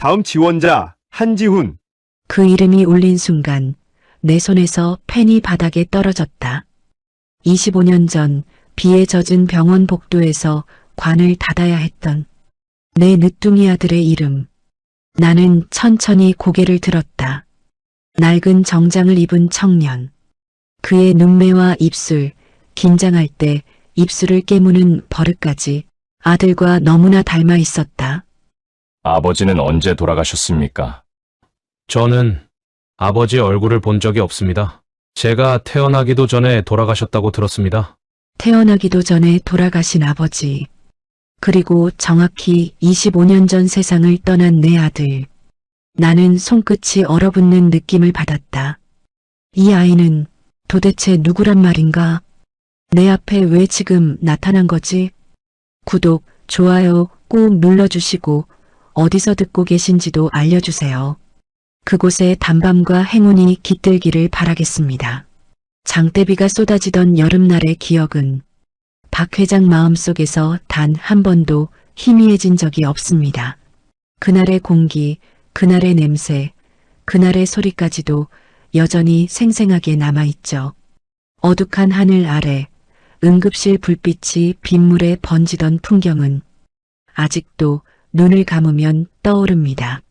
다음 지원자 한지훈. 그 이름이 울린 순간 내 손에서 펜이 바닥에 떨어졌다. 25년 전 비에 젖은 병원 복도에서 관을 닫아야 했던 내 늦둥이 아들의 이름. 나는 천천히 고개를 들었다. 낡은 정장을 입은 청년. 그의 눈매와 입술, 긴장할 때 입술을 깨무는 버릇까지 아들과 너무나 닮아 있었다. 아버지는 언제 돌아가셨습니까? 저는 아버지 얼굴을 본 적이 없습니다. 제가 태어나기도 전에 돌아가셨다고 들었습니다. 태어나기도 전에 돌아가신 아버지. 그리고 정확히 25년 전 세상을 떠난 내 아들. 나는 손끝이 얼어붙는 느낌을 받았다. 이 아이는 도대체 누구란 말인가? 내 앞에 왜 지금 나타난 거지? 구독, 좋아요 꼭 눌러주시고 어디서 듣고 계신지도 알려주세요. 그곳에 단밤과 행운이 깃들기를 바라겠습니다. 장대비가 쏟아지던 여름날의 기억은 박 회장 마음속에서 단 한 번도 희미해진 적이 없습니다. 그날의 공기, 그날의 냄새, 그날의 소리까지도 여전히 생생하게 남아있죠. 어둑한 하늘 아래 응급실 불빛이 빗물에 번지던 풍경은 아직도 눈을 감으면 떠오릅니다.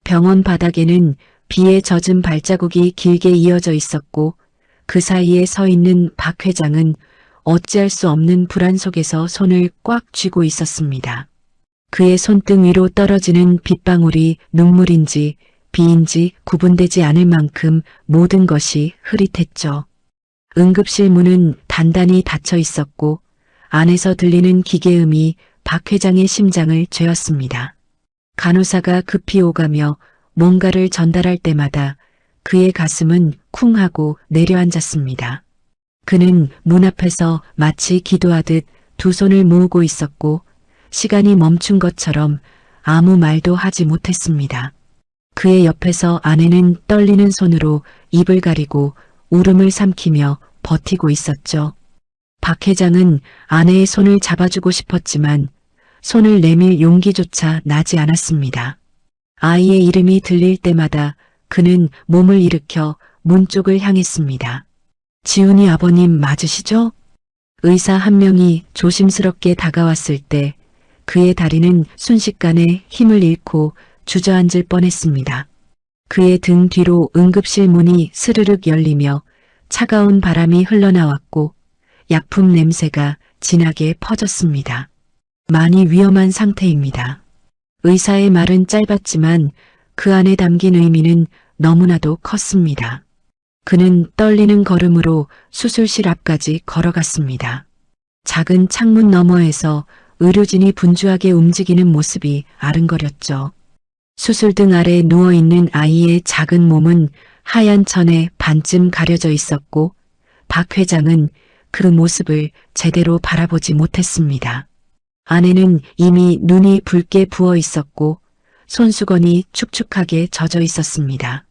병원 바닥에는 비에 젖은 발자국이 길게 이어져 있었고 그 사이에 서 있는 박 회장은 어찌할 수 없는 불안 속에서 손을 꽉 쥐고 있었습니다. 그의 손등 위로 떨어지는 빗방울이 눈물인지 비인지 구분되지 않을 만큼 모든 것이 흐릿했죠. 응급실 문은 단단히 닫혀 있었고 안에서 들리는 기계음이 박 회장의 심장을 죄었습니다. 간호사가 급히 오가며 뭔가를 전달할 때마다 그의 가슴은 쿵 하고 내려앉았습니다. 그는 문 앞에서 마치 기도하듯 두 손을 모으고 있었고 시간이 멈춘 것처럼 아무 말도 하지 못했습니다. 그의 옆에서 아내는 떨리는 손으로 입을 가리고 울음을 삼키며 버티고 있었죠. 박 회장은 아내의 손을 잡아주고 싶었지만 손을 내밀 용기조차 나지 않았습니다. 아이의 이름이 들릴 때마다 그는 몸을 일으켜 문 쪽을 향했습니다. 지훈이 아버님 맞으시죠? 의사 한 명이 조심스럽게 다가왔을 때 그의 다리는 순식간에 힘을 잃고 주저앉을 뻔했습니다. 그의 등 뒤로 응급실 문이 스르륵 열리며 차가운 바람이 흘러나왔고 약품 냄새가 진하게 퍼졌습니다. 많이 위험한 상태입니다. 의사의 말은 짧았지만 그 안에 담긴 의미는 너무나도 컸습니다. 그는 떨리는 걸음으로 수술실 앞까지 걸어갔습니다. 작은 창문 너머에서 의료진이 분주하게 움직이는 모습이 아른거렸죠. 수술등 아래 누워있는 아이의 작은 몸은 하얀 천에 반쯤 가려져 있었고 박 회장은 그 모습을 제대로 바라보지 못했습니다. 아내는 이미 눈이 붉게 부어 있었고 손수건이 축축하게 젖어 있었습니다.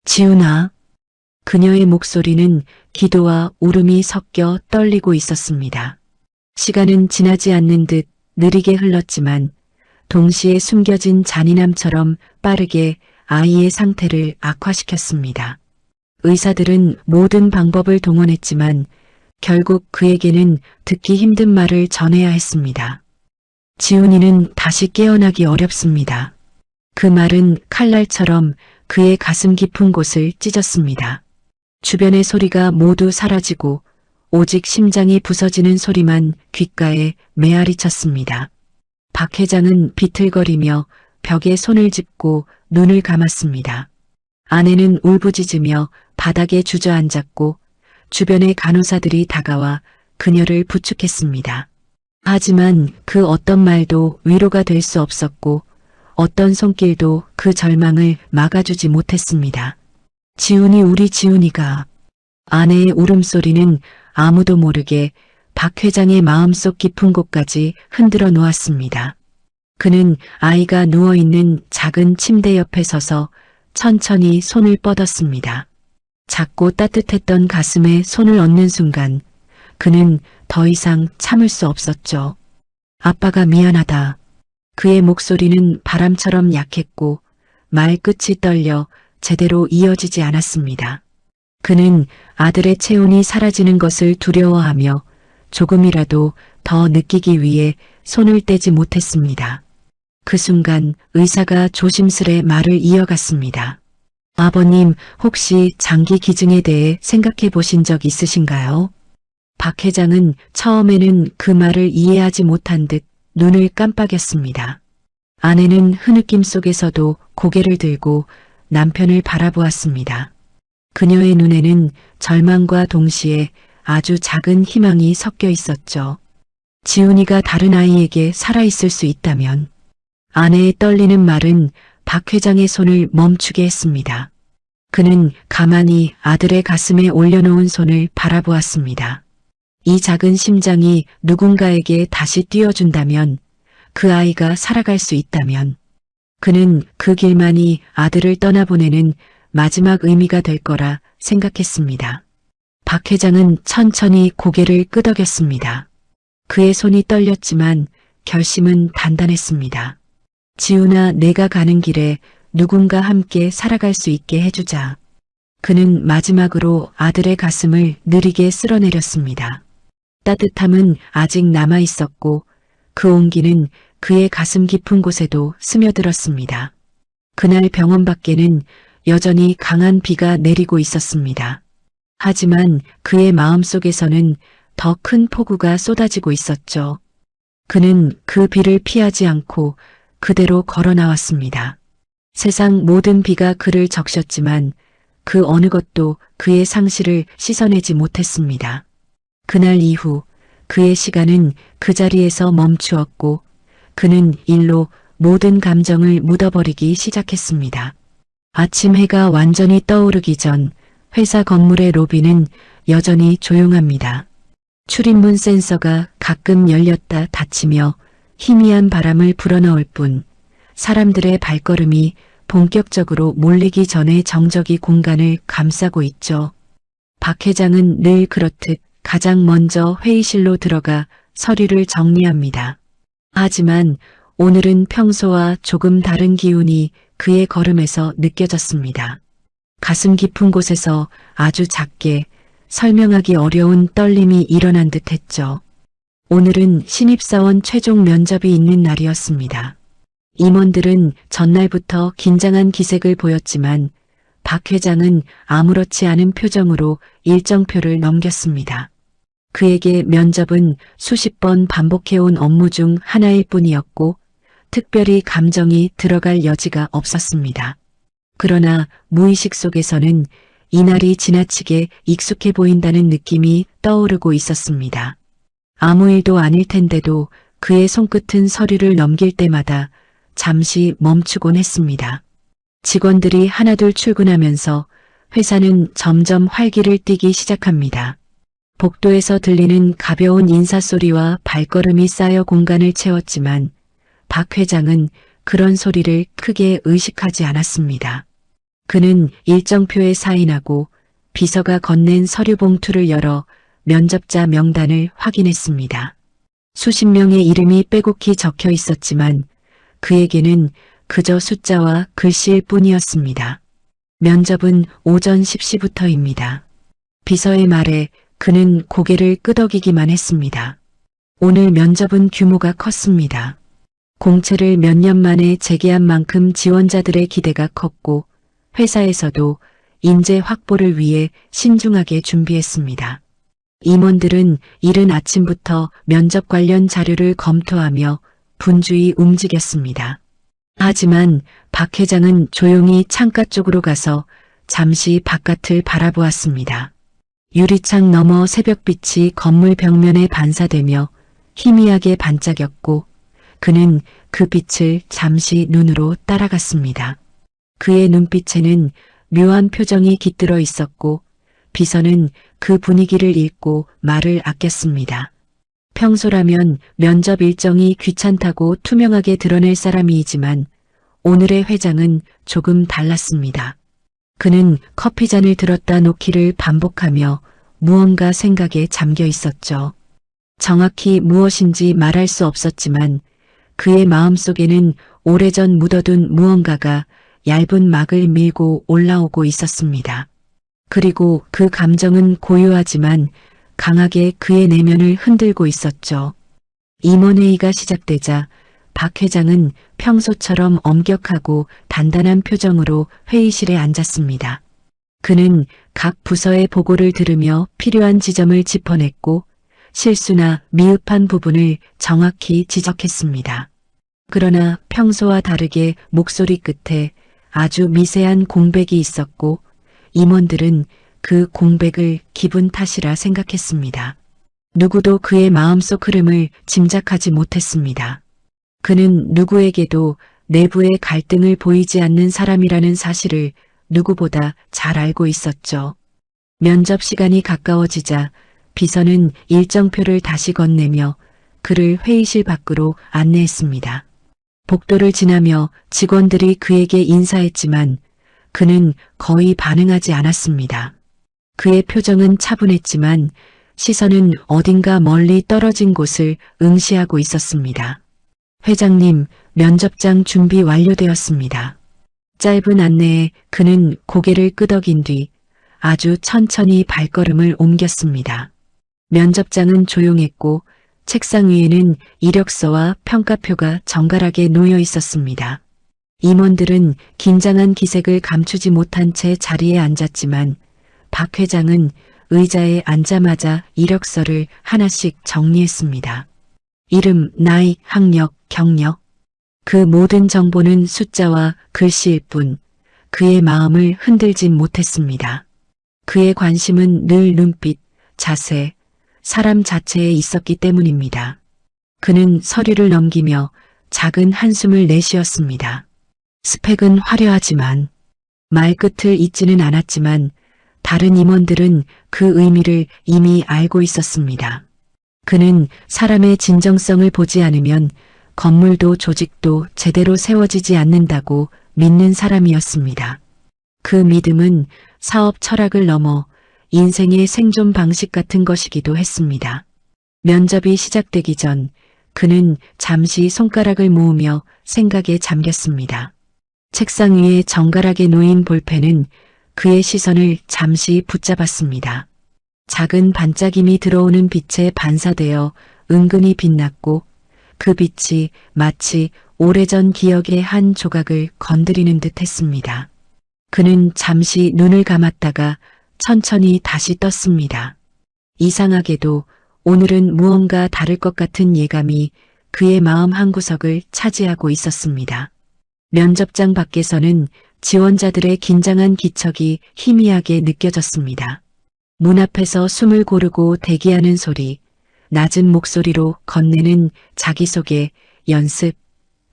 지훈아. 그녀의 목소리는 기도와 울음이 섞여 떨리고 있었습니다. 시간은 지나지 않는 듯 느리게 흘렀지만 동시에 숨겨진 잔인함처럼 빠르게 아이의 상태를 악화시켰습니다. 의사들은 모든 방법을 동원했지만 결국 그에게는 듣기 힘든 말을 전해야 했습니다. 지훈이는 다시 깨어나기 어렵습니다. 그 말은 칼날처럼 그의 가슴 깊은 곳을 찢었습니다. 주변의 소리가 모두 사라지고 오직 심장이 부서지는 소리만 귓가에 메아리 쳤습니다. 박 회장은 비틀거리며 벽에 손을 짚고 눈을 감았습니다. 아내는 울부짖으며 바닥에 주저앉았고 주변의 간호사들이 다가와 그녀를 부축했습니다. 하지만 그 어떤 말도 위로가 될 수 없었고 어떤 손길도 그 절망을 막아주지 못했습니다. 지훈이 우리 지훈이가. 아내의 울음소리는 아무도 모르게 박 회장의 마음속 깊은 곳까지 흔들어 놓았습니다. 그는 아이가 누워있는 작은 침대 옆에 서서 천천히 손을 뻗었습니다. 작고 따뜻했던 가슴에 손을 얹는 순간 그는 더 이상 참을 수 없었죠. 아빠가 미안하다. 그의 목소리는 바람처럼 약했고 말끝이 떨려 제대로 이어지지 않았습니다. 그는 아들의 체온이 사라지는 것을 두려워하며 조금이라도 더 느끼기 위해 손을 떼지 못했습니다. 그 순간 의사가 조심스레 말을 이어갔습니다. 아버님, 혹시 장기 기증에 대해 생각해 보신 적 있으신가요? 박 회장은 처음에는 그 말을 이해하지 못한 듯 눈을 깜빡였습니다. 아내는 흐느낌 속에서도 고개를 들고 남편을 바라보았습니다. 그녀의 눈에는 절망과 동시에 아주 작은 희망이 섞여 있었죠. 지훈이가 다른 아이에게 살아있을 수 있다면. 아내의 떨리는 말은 박 회장의 손을 멈추게 했습니다. 그는 가만히 아들의 가슴에 올려놓은 손을 바라보았습니다. 이 작은 심장이 누군가에게 다시 뛰어준다면, 그 아이가 살아갈 수 있다면, 그는 그 길만이 아들을 떠나보내는 마지막 의미가 될 거라 생각했습니다. 박 회장은 천천히 고개를 끄덕였습니다. 그의 손이 떨렸지만 결심은 단단했습니다. 지훈아, 내가 가는 길에 누군가 함께 살아갈 수 있게 해주자. 그는 마지막으로 아들의 가슴을 느리게 쓸어내렸습니다. 따뜻함은 아직 남아 있었고 그 온기는 그의 가슴 깊은 곳에도 스며들었습니다. 그날 병원 밖에는 여전히 강한 비가 내리고 있었습니다. 하지만 그의 마음속에서는 더 큰 폭우가 쏟아지고 있었죠. 그는 그 비를 피하지 않고 그대로 걸어 나왔습니다. 세상 모든 비가 그를 적셨지만 그 어느 것도 그의 상실을 씻어내지 못했습니다. 그날 이후 그의 시간은 그 자리에서 멈추었고 그는 일로 모든 감정을 묻어버리기 시작했습니다. 아침 해가 완전히 떠오르기 전 회사 건물의 로비는 여전히 조용합니다. 출입문 센서가 가끔 열렸다 닫히며 희미한 바람을 불어넣을 뿐 사람들의 발걸음이 본격적으로 몰리기 전에 정적이 공간을 감싸고 있죠. 박 회장은 늘 그렇듯 가장 먼저 회의실로 들어가 서류를 정리합니다. 하지만 오늘은 평소와 조금 다른 기운이 그의 걸음에서 느껴졌습니다. 가슴 깊은 곳에서 아주 작게 설명하기 어려운 떨림이 일어난 듯 했죠. 오늘은 신입사원 최종 면접이 있는 날이었습니다. 임원들은 전날부터 긴장한 기색을 보였지만 박 회장은 아무렇지 않은 표정으로 일정표를 넘겼습니다. 그에게 면접은 수십 번 반복해온 업무 중 하나일 뿐이었고 특별히 감정이 들어갈 여지가 없었습니다. 그러나 무의식 속에서는 이날이 지나치게 익숙해 보인다는 느낌이 떠오르고 있었습니다. 아무 일도 아닐 텐데도 그의 손끝은 서류를 넘길 때마다 잠시 멈추곤 했습니다. 직원들이 하나둘 출근하면서 회사는 점점 활기를 띠기 시작합니다. 복도에서 들리는 가벼운 인사소리와 발걸음이 쌓여 공간을 채웠지만 박 회장은 그런 소리를 크게 의식하지 않았습니다. 그는 일정표에 사인하고 비서가 건넨 서류 봉투를 열어 면접자 명단을 확인했습니다. 수십 명의 이름이 빼곡히 적혀 있었지만 그에게는 그저 숫자와 글씨일 뿐이었습니다. 면접은 오전 10시부터입니다. 비서의 말에 그는 고개를 끄덕이기만 했습니다. 오늘 면접은 규모가 컸습니다. 공채를 몇 년 만에 재개한 만큼 지원자들의 기대가 컸고 회사에서도 인재 확보를 위해 신중하게 준비했습니다. 임원들은 이른 아침부터 면접 관련 자료를 검토하며 분주히 움직였습니다. 하지만 박 회장은 조용히 창가 쪽으로 가서 잠시 바깥을 바라보았습니다. 유리창 너머 새벽빛이 건물 벽면에 반사되며 희미하게 반짝였고 그는 그 빛을 잠시 눈으로 따라갔습니다. 그의 눈빛에는 묘한 표정이 깃들어 있었고 비서는 그 분위기를 읽고 말을 아꼈습니다. 평소라면 면접 일정이 귀찮다고 투명하게 드러낼 사람이지만 오늘의 회장은 조금 달랐습니다. 그는 커피잔을 들었다 놓기를 반복하며 무언가 생각에 잠겨 있었죠. 정확히 무엇인지 말할 수 없었지만 그의 마음속에는 오래전 묻어둔 무언가가 얇은 막을 밀고 올라오고 있었습니다. 그리고 그 감정은 고요하지만 강하게 그의 내면을 흔들고 있었죠. 임원회의가 시작되자 박 회장은 평소처럼 엄격하고 단단한 표정으로 회의실에 앉았습니다. 그는 각 부서의 보고를 들으며 필요한 지점을 짚어냈고 실수나 미흡한 부분을 정확히 지적했습니다. 그러나 평소와 다르게 목소리 끝에 아주 미세한 공백이 있었고 임원들은 그 공백을 기분 탓이라 생각했습니다. 누구도 그의 마음속 흐름을 짐작하지 못했습니다. 그는 누구에게도 내부의 갈등을 보이지 않는 사람이라는 사실을 누구보다 잘 알고 있었죠. 면접 시간이 가까워지자 비서는 일정표를 다시 건네며 그를 회의실 밖으로 안내했습니다. 복도를 지나며 직원들이 그에게 인사했지만 그는 거의 반응하지 않았습니다. 그의 표정은 차분했지만 시선은 어딘가 멀리 떨어진 곳을 응시하고 있었습니다. 회장님, 면접장 준비 완료되었습니다. 짧은 안내에 그는 고개를 끄덕인 뒤 아주 천천히 발걸음을 옮겼습니다. 면접장은 조용했고 책상 위에는 이력서와 평가표가 정갈하게 놓여 있었습니다. 임원들은 긴장한 기색을 감추지 못한 채 자리에 앉았지만 박 회장은 의자에 앉자마자 이력서를 하나씩 정리했습니다. 이름, 나이, 학력, 경력. 그 모든 정보는 숫자와 글씨일 뿐 그의 마음을 흔들진 못했습니다. 그의 관심은 늘 눈빛, 자세, 사람 자체에 있었기 때문입니다. 그는 서류를 넘기며 작은 한숨을 내쉬었습니다. 스펙은 화려하지만 말끝을 잇지는 않았지만 다른 임원들은 그 의미를 이미 알고 있었습니다. 그는 사람의 진정성을 보지 않으면 건물도 조직도 제대로 세워지지 않는다고 믿는 사람이었습니다. 그 믿음은 사업 철학을 넘어 인생의 생존 방식 같은 것이기도 했습니다. 면접이 시작되기 전 그는 잠시 손가락을 모으며 생각에 잠겼습니다. 책상 위에 정갈하게 놓인 볼펜은 그의 시선을 잠시 붙잡았습니다. 작은 반짝임이 들어오는 빛에 반사되어 은근히 빛났고 그 빛이 마치 오래전 기억의 한 조각을 건드리는 듯 했습니다. 그는 잠시 눈을 감았다가 천천히 다시 떴습니다. 이상하게도 오늘은 무언가 다를 것 같은 예감이 그의 마음 한구석을 차지하고 있었습니다. 면접장 밖에서는 지원자들의 긴장한 기척이 희미하게 느껴졌습니다. 문 앞에서 숨을 고르고 대기하는 소리, 낮은 목소리로 건네는 자기소개, 연습,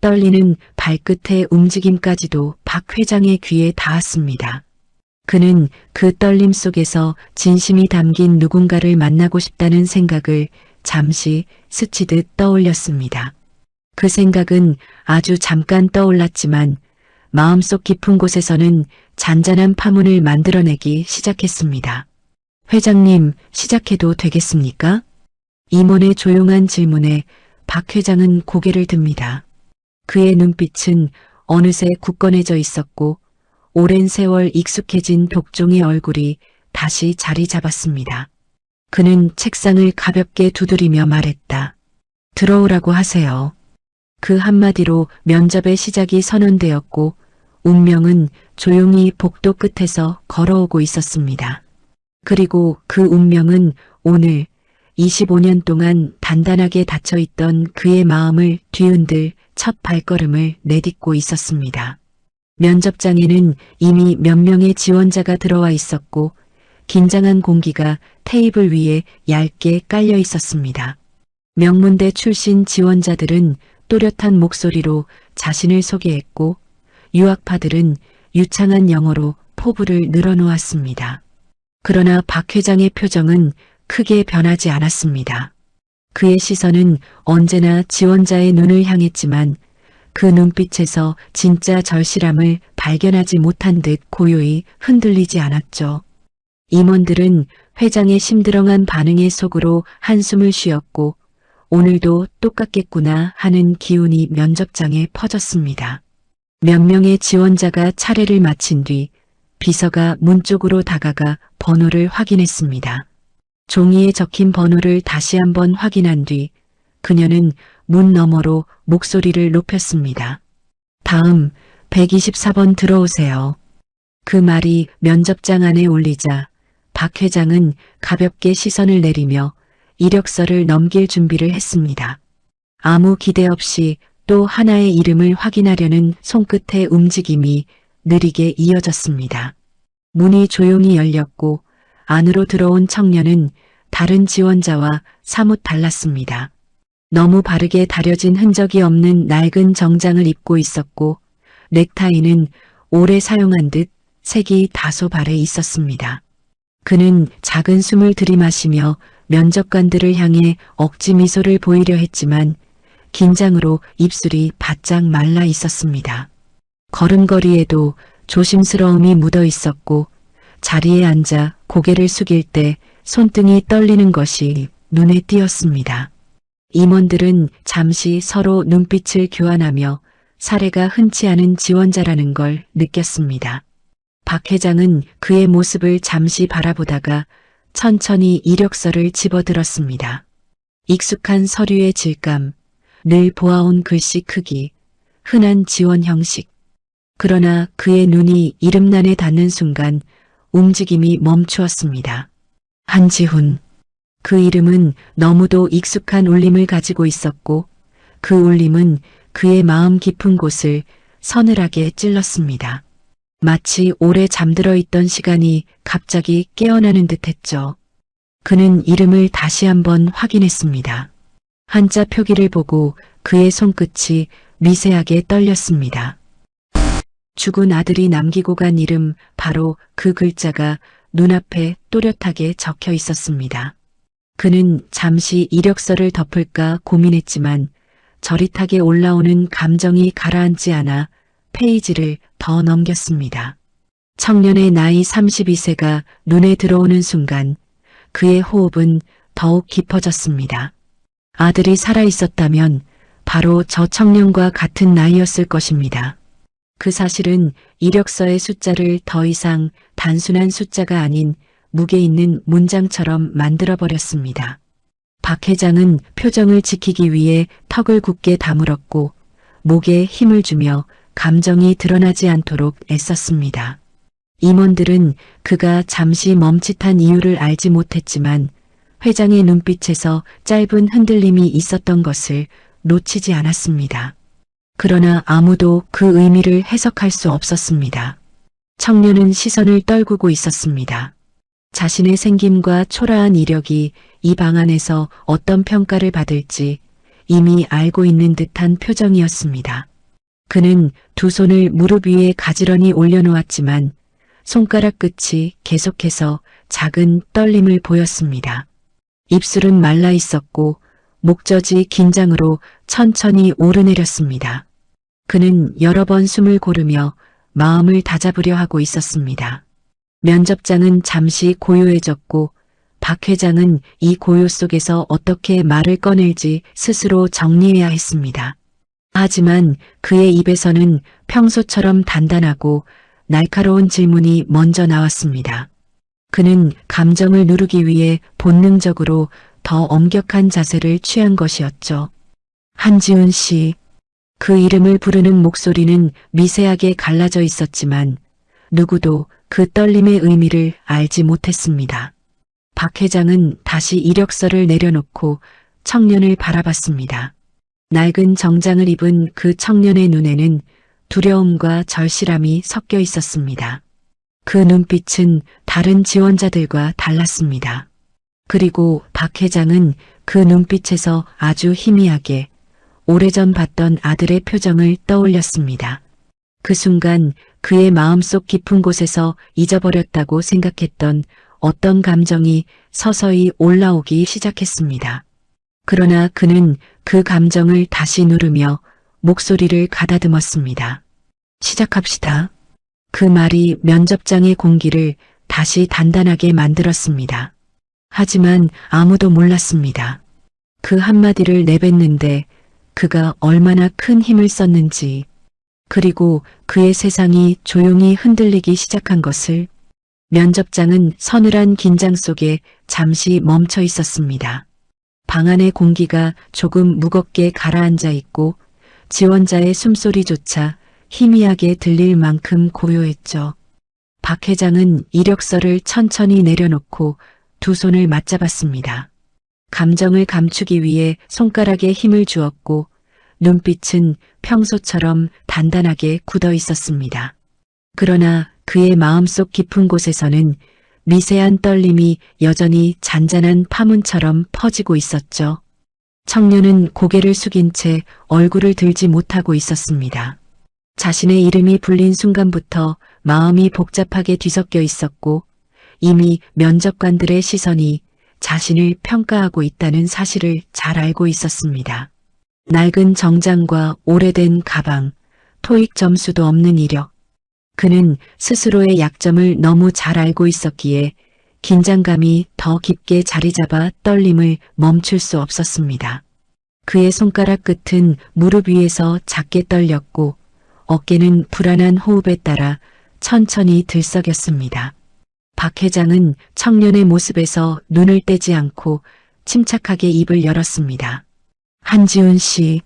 떨리는 발끝의 움직임까지도 박 회장의 귀에 닿았습니다. 그는 그 떨림 속에서 진심이 담긴 누군가를 만나고 싶다는 생각을 잠시 스치듯 떠올렸습니다. 그 생각은 아주 잠깐 떠올랐지만 마음속 깊은 곳에서는 잔잔한 파문을 만들어내기 시작했습니다. 회장님, 시작해도 되겠습니까? 임원의 조용한 질문에 박 회장은 고개를 듭니다. 그의 눈빛은 어느새 굳건해져 있었고 오랜 세월 익숙해진 독종의 얼굴이 다시 자리 잡았습니다. 그는 책상을 가볍게 두드리며 말했다. 들어오라고 하세요. 그 한마디로 면접의 시작이 선언되었고 운명은 조용히 복도 끝에서 걸어오고 있었습니다. 그리고 그 운명은 오늘 25년 동안 단단하게 닫혀있던 그의 마음을 뒤흔들 첫 발걸음을 내딛고 있었습니다. 면접장에는 이미 몇 명의 지원자가 들어와 있었고 긴장한 공기가 테이블 위에 얇게 깔려 있었습니다. 명문대 출신 지원자들은 또렷한 목소리로 자신을 소개했고 유학파들은 유창한 영어로 포부를 늘어놓았습니다. 그러나 박 회장의 표정은 크게 변하지 않았습니다. 그의 시선은 언제나 지원자의 눈을 향했지만 그 눈빛에서 진짜 절실함을 발견하지 못한 듯 고요히 흔들리지 않았죠. 임원들은 회장의 심드렁한 반응에 속으로 한숨을 쉬었고 오늘도 똑같겠구나 하는 기운이 면접장에 퍼졌습니다. 몇 명의 지원자가 차례를 마친 뒤 비서가 문 쪽으로 다가가 번호를 확인했습니다. 종이에 적힌 번호를 다시 한번 확인한 뒤 그녀는 문 너머로 목소리를 높였습니다. 다음 124번 들어오세요. 그 말이 면접장 안에 울리자 박 회장은 가볍게 시선을 내리며 이력서를 넘길 준비를 했습니다. 아무 기대 없이 또 하나의 이름을 확인하려는 손끝의 움직임이 느리게 이어졌습니다. 문이 조용히 열렸고 안으로 들어온 청년은 다른 지원자와 사뭇 달랐습니다. 너무 바르게 다려진 흔적이 없는 낡은 정장을 입고 있었고 넥타이는 오래 사용한 듯 색이 다소 발해 있었습니다. 그는 작은 숨을 들이마시며 면접관들을 향해 억지 미소를 보이려 했지만 긴장으로 입술이 바짝 말라 있었습니다. 걸음걸이에도 조심스러움이 묻어 있었고 자리에 앉아 고개를 숙일 때 손등이 떨리는 것이 눈에 띄었습니다. 임원들은 잠시 서로 눈빛을 교환하며 사례가 흔치 않은 지원자라는 걸 느꼈습니다. 박 회장은 그의 모습을 잠시 바라보다가 천천히 이력서를 집어들었습니다. 익숙한 서류의 질감, 늘 보아온 글씨 크기, 흔한 지원 형식. 그러나 그의 눈이 이름란에 닿는 순간 움직임이 멈추었습니다. 한지훈. 그 이름은 너무도 익숙한 울림을 가지고 있었고 그 울림은 그의 마음 깊은 곳을 서늘하게 찔렀습니다. 마치 오래 잠들어 있던 시간이 갑자기 깨어나는 듯했죠. 그는 이름을 다시 한번 확인했습니다. 한자 표기를 보고 그의 손끝이 미세하게 떨렸습니다. 죽은 아들이 남기고 간 이름, 바로 그 글자가 눈앞에 또렷하게 적혀 있었습니다. 그는 잠시 이력서를 덮을까 고민했지만 저릿하게 올라오는 감정이 가라앉지 않아 페이지를 더 넘겼습니다. 청년의 나이 32세가 눈에 들어오는 순간 그의 호흡은 더욱 깊어졌습니다. 아들이 살아있었다면 바로 저 청년과 같은 나이였을 것입니다. 그 사실은 이력서의 숫자를 더 이상 단순한 숫자가 아닌 무게 있는 문장처럼 만들어버렸습니다. 박 회장은 표정을 지키기 위해 턱을 굳게 다물었고 목에 힘을 주며 감정이 드러나지 않도록 애썼습니다. 임원들은 그가 잠시 멈칫한 이유를 알지 못했지만 회장의 눈빛에서 짧은 흔들림이 있었던 것을 놓치지 않았습니다. 그러나 아무도 그 의미를 해석할 수 없었습니다. 청년은 시선을 떨구고 있었습니다. 자신의 생김과 초라한 이력이 이 방 안에서 어떤 평가를 받을지 이미 알고 있는 듯한 표정이었습니다. 그는 두 손을 무릎 위에 가지런히 올려놓았지만 손가락 끝이 계속해서 작은 떨림을 보였습니다. 입술은 말라 있었고 목젖이 긴장으로 천천히 오르내렸습니다. 그는 여러 번 숨을 고르며 마음을 다잡으려 하고 있었습니다. 면접장은 잠시 고요해졌고 박 회장은 이 고요 속에서 어떻게 말을 꺼낼지 스스로 정리해야 했습니다. 하지만 그의 입에서는 평소처럼 단단하고 날카로운 질문이 먼저 나왔습니다. 그는 감정을 누르기 위해 본능적으로 더 엄격한 자세를 취한 것이었죠. 한지훈 씨. 그 이름을 부르는 목소리는 미세하게 갈라져 있었지만 누구도 그 떨림의 의미를 알지 못했습니다. 박 회장은 다시 이력서를 내려놓고 청년을 바라봤습니다. 낡은 정장을 입은 그 청년의 눈에는 두려움과 절실함이 섞여 있었습니다. 그 눈빛은 다른 지원자들과 달랐습니다. 그리고 박 회장은 그 눈빛에서 아주 희미하게 오래전 봤던 아들의 표정을 떠올렸습니다. 그 순간 그의 마음속 깊은 곳에서 잊어버렸다고 생각했던 어떤 감정이 서서히 올라오기 시작했습니다. 그러나 그는 그 감정을 다시 누르며 목소리를 가다듬었습니다. 시작합시다. 그 말이 면접장의 공기를 다시 단단하게 만들었습니다. 하지만 아무도 몰랐습니다. 그 한마디를 내뱉는데 그가 얼마나 큰 힘을 썼는지, 그리고 그의 세상이 조용히 흔들리기 시작한 것을 면접장은 서늘한 긴장 속에 잠시 멈춰 있었습니다. 방 안의 공기가 조금 무겁게 가라앉아 있고 지원자의 숨소리조차 희미하게 들릴 만큼 고요했죠. 박 회장은 이력서를 천천히 내려놓고 두 손을 맞잡았습니다. 감정을 감추기 위해 손가락에 힘을 주었고 눈빛은 평소처럼 단단하게 굳어 있었습니다. 그러나 그의 마음속 깊은 곳에서는 미세한 떨림이 여전히 잔잔한 파문처럼 퍼지고 있었죠. 청년은 고개를 숙인 채 얼굴을 들지 못하고 있었습니다. 자신의 이름이 불린 순간부터 마음이 복잡하게 뒤섞여 있었고 이미 면접관들의 시선이 자신을 평가하고 있다는 사실을 잘 알고 있었습니다. 낡은 정장과 오래된 가방, 토익 점수도 없는 이력. 그는 스스로의 약점을 너무 잘 알고 있었기에 긴장감이 더 깊게 자리 잡아 떨림을 멈출 수 없었습니다. 그의 손가락 끝은 무릎 위에서 작게 떨렸고 어깨는 불안한 호흡에 따라 천천히 들썩였습니다. 박 회장은 청년의 모습에서 눈을 떼지 않고 침착하게 입을 열었습니다. 한지훈 씨.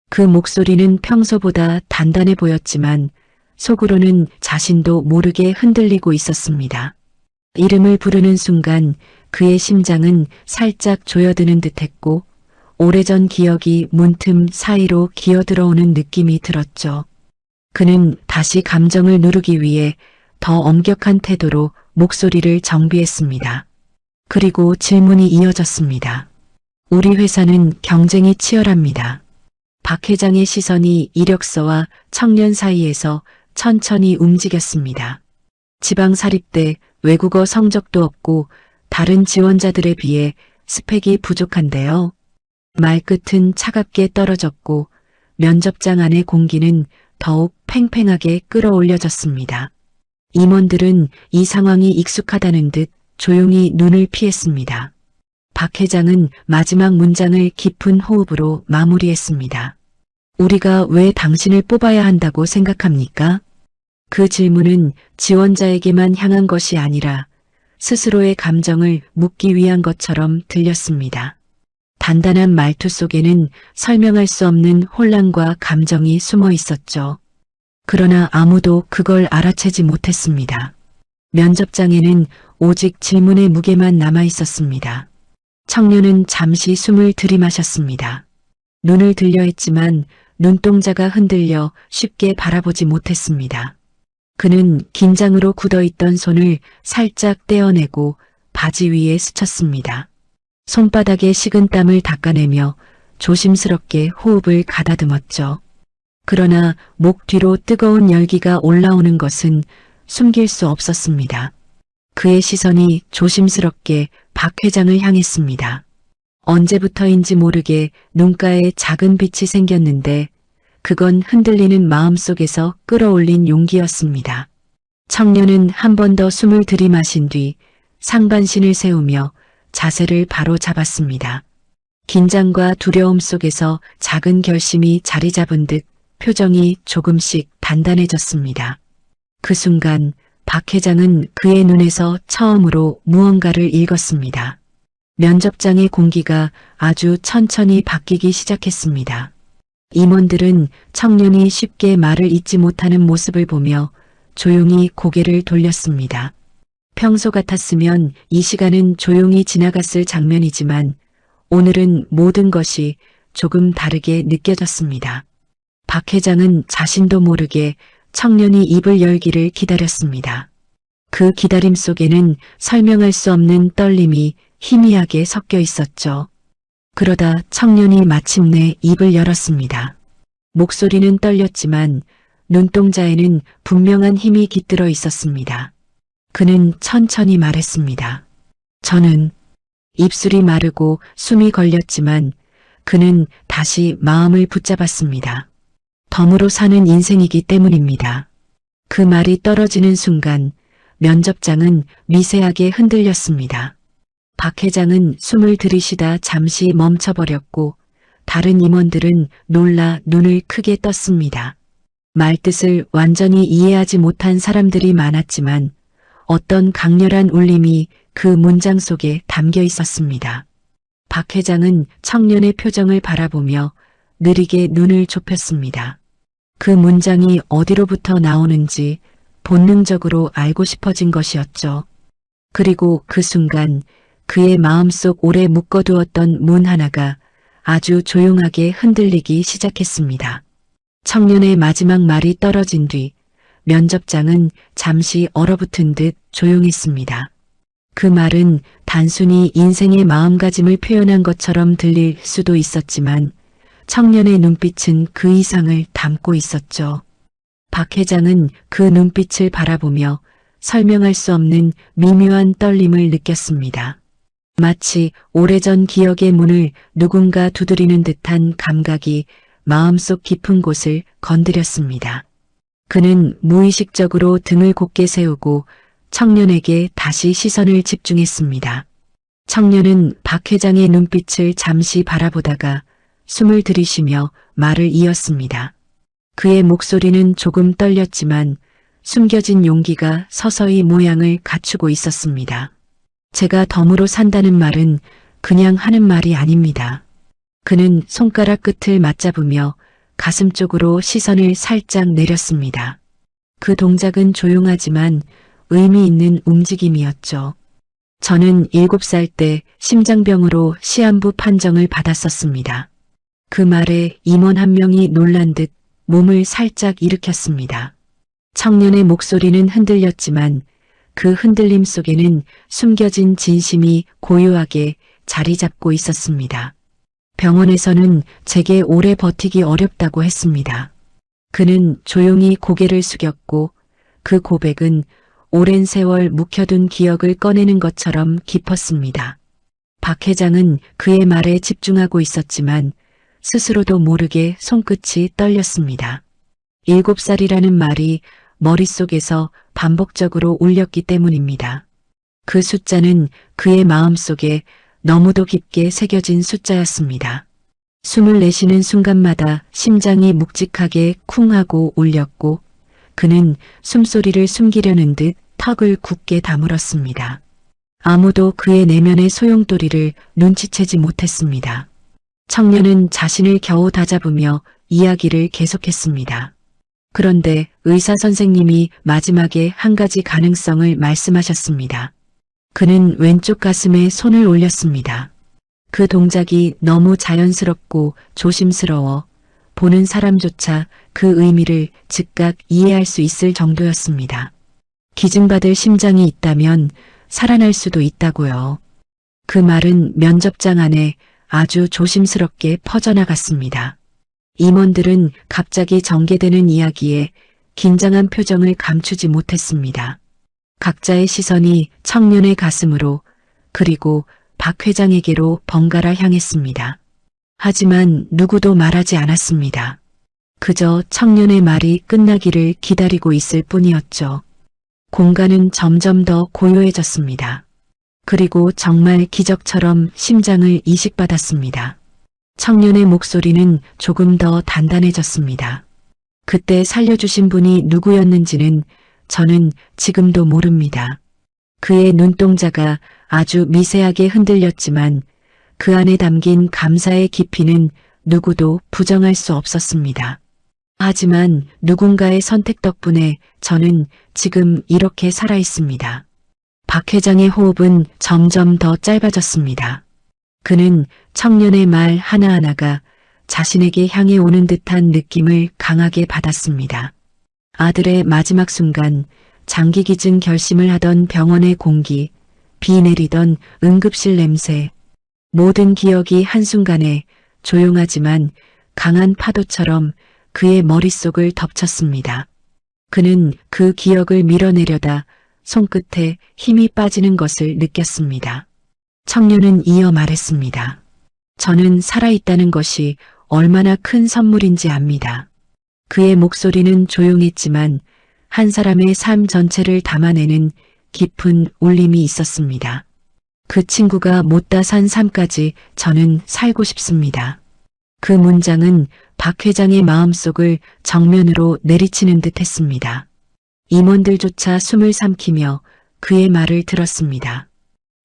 그 목소리는 평소보다 단단해 보였지만 속으로는 자신도 모르게 흔들리고 있었습니다. 이름을 부르는 순간 그의 심장은 살짝 조여드는 듯했고 오래전 기억이 문틈 사이로 기어들어오는 느낌이 들었죠. 그는 다시 감정을 누르기 위해 더 엄격한 태도로 목소리를 정비했습니다. 그리고 질문이 이어졌습니다. 우리 회사는 경쟁이 치열합니다. 박 회장의 시선이 이력서와 청년 사이에서 천천히 움직였습니다. 지방사립대 외국어 성적도 없고 다른 지원자들에 비해 스펙이 부족한데요. 말끝은 차갑게 떨어졌고 면접장 안의 공기는 더욱 팽팽하게 끌어올려졌습니다. 임원들은 이 상황이 익숙하다는 듯 조용히 눈을 피했습니다. 박 회장은 마지막 문장을 깊은 호흡으로 마무리했습니다. 우리가 왜 당신을 뽑아야 한다고 생각합니까? 그 질문은 지원자에게만 향한 것이 아니라 스스로의 감정을 묻기 위한 것처럼 들렸습니다. 단단한 말투 속에는 설명할 수 없는 혼란과 감정이 숨어 있었죠. 그러나 아무도 그걸 알아채지 못했습니다. 면접장에는 오직 질문의 무게만 남아 있었습니다. 청년은 잠시 숨을 들이마셨습니다. 눈을 들려 했지만 눈동자가 흔들려 쉽게 바라보지 못했습니다. 그는 긴장으로 굳어있던 손을 살짝 떼어내고 바지 위에 스쳤습니다. 손바닥에 식은 땀을 닦아내며 조심스럽게 호흡을 가다듬었죠. 그러나 목 뒤로 뜨거운 열기가 올라오는 것은 숨길 수 없었습니다. 그의 시선이 조심스럽게 박 회장을 향했습니다. 언제부터인지 모르게 눈가에 작은 빛이 생겼는데 그건 흔들리는 마음속에서 끌어올린 용기였습니다. 청년은 한 번 더 숨을 들이마신 뒤 상반신을 세우며 자세를 바로 잡았습니다. 긴장과 두려움 속에서 작은 결심이 자리 잡은 듯 표정이 조금씩 단단해졌습니다. 그 순간 박 회장은 그의 눈에서 처음으로 무언가를 읽었습니다. 면접장의 공기가 아주 천천히 바뀌기 시작했습니다. 임원들은 청년이 쉽게 말을 잇지 못하는 모습을 보며 조용히 고개를 돌렸습니다. 평소 같았으면 이 시간은 조용히 지나갔을 장면이지만 오늘은 모든 것이 조금 다르게 느껴졌습니다. 박 회장은 자신도 모르게 청년이 입을 열기를 기다렸습니다. 그 기다림 속에는 설명할 수 없는 떨림이 희미하게 섞여 있었죠. 그러다 청년이 마침내 입을 열었습니다. 목소리는 떨렸지만 눈동자에는 분명한 힘이 깃들어 있었습니다. 그는 천천히 말했습니다. 저는 입술이 마르고 숨이 걸렸지만 그는 다시 마음을 붙잡았습니다. 덤으로 사는 인생이기 때문입니다. 그 말이 떨어지는 순간 면접장은 미세하게 흔들렸습니다. 박 회장은 숨을 들이쉬다 잠시 멈춰버렸고 다른 임원들은 놀라 눈을 크게 떴습니다. 말뜻을 완전히 이해하지 못한 사람들이 많았지만 어떤 강렬한 울림이 그 문장 속에 담겨 있었습니다. 박 회장은 청년의 표정을 바라보며 느리게 눈을 좁혔습니다. 그 문장이 어디로부터 나오는지 본능적으로 알고 싶어진 것이었죠. 그리고 그 순간 그의 마음속 오래 묶어두었던 문 하나가 아주 조용하게 흔들리기 시작했습니다. 청년의 마지막 말이 떨어진 뒤 면접장은 잠시 얼어붙은 듯 조용했습니다. 그 말은 단순히 인생의 마음가짐을 표현한 것처럼 들릴 수도 있었지만 청년의 눈빛은 그 이상을 담고 있었죠. 박 회장은 그 눈빛을 바라보며 설명할 수 없는 미묘한 떨림을 느꼈습니다. 마치 오래전 기억의 문을 누군가 두드리는 듯한 감각이 마음속 깊은 곳을 건드렸습니다. 그는 무의식적으로 등을 곧게 세우고 청년에게 다시 시선을 집중했습니다. 청년은 박 회장의 눈빛을 잠시 바라보다가 숨을 들이쉬며 말을 이었습니다. 그의 목소리는 조금 떨렸지만 숨겨진 용기가 서서히 모양을 갖추고 있었습니다. 제가 덤으로 산다는 말은 그냥 하는 말이 아닙니다. 그는 손가락 끝을 맞잡으며 가슴 쪽으로 시선을 살짝 내렸습니다. 그 동작은 조용하지만 의미 있는 움직임이었죠. 저는 7살 때 심장병으로 시한부 판정을 받았었습니다. 그 말에 임원 한 명이 놀란 듯 몸을 살짝 일으켰습니다. 청년의 목소리는 흔들렸지만 그 흔들림 속에는 숨겨진 진심이 고요하게 자리 잡고 있었습니다. 병원에서는 제게 오래 버티기 어렵다고 했습니다. 그는 조용히 고개를 숙였고 그 고백은 오랜 세월 묵혀둔 기억을 꺼내는 것처럼 깊었습니다. 박 회장은 그의 말에 집중하고 있었지만 스스로도 모르게 손끝이 떨렸습니다. 7살이라는 말이 머릿속에서 반복적으로 울렸기 때문입니다. 그 숫자는 그의 마음속에 너무도 깊게 새겨진 숫자였습니다. 숨을 내쉬는 순간마다 심장이 묵직하게 쿵 하고 울렸고 그는 숨소리를 숨기려는 듯 턱을 굳게 다물었습니다. 아무도 그의 내면의 소용돌이를 눈치채지 못했습니다. 청년은 자신을 겨우 다잡으며 이야기를 계속했습니다. 그런데 의사 선생님이 마지막에 한 가지 가능성을 말씀하셨습니다. 그는 왼쪽 가슴에 손을 올렸습니다. 그 동작이 너무 자연스럽고 조심스러워 보는 사람조차 그 의미를 즉각 이해할 수 있을 정도였습니다. 기증받을 심장이 있다면 살아날 수도 있다고요. 그 말은 면접장 안에 아주 조심스럽게 퍼져나갔습니다. 임원들은 갑자기 전개되는 이야기에 긴장한 표정을 감추지 못했습니다. 각자의 시선이 청년의 가슴으로 그리고 박 회장에게로 번갈아 향했습니다. 하지만 누구도 말하지 않았습니다. 그저 청년의 말이 끝나기를 기다리고 있을 뿐이었죠. 공간은 점점 더 고요해졌습니다. 그리고 정말 기적처럼 심장을 이식받았습니다. 청년의 목소리는 조금 더 단단해졌습니다. 그때 살려주신 분이 누구였는지는 저는 지금도 모릅니다. 그의 눈동자가 아주 미세하게 흔들렸지만 그 안에 담긴 감사의 깊이는 누구도 부정할 수 없었습니다. 하지만 누군가의 선택 덕분에 저는 지금 이렇게 살아 있습니다. 박 회장의 호흡은 점점 더 짧아졌습니다. 그는 청년의 말 하나하나가 자신에게 향해 오는 듯한 느낌을 강하게 받았습니다. 아들의 마지막 순간, 장기 기증 결심을 하던 병원의 공기, 비 내리던 응급실 냄새, 모든 기억이 한순간에 조용하지만 강한 파도처럼 그의 머릿속을 덮쳤습니다. 그는 그 기억을 밀어내려다 손끝에 힘이 빠지는 것을 느꼈습니다. 청년은 이어 말했습니다. 저는 살아있다는 것이 얼마나 큰 선물인지 압니다. 그의 목소리는 조용했지만 한 사람의 삶 전체를 담아내는 깊은 울림이 있었습니다. 그 친구가 못다 산 삶까지 저는 살고 싶습니다. 그 문장은 박 회장의 마음속을 정면으로 내리치는 듯 했습니다. 임원들조차 숨을 삼키며 그의 말을 들었습니다.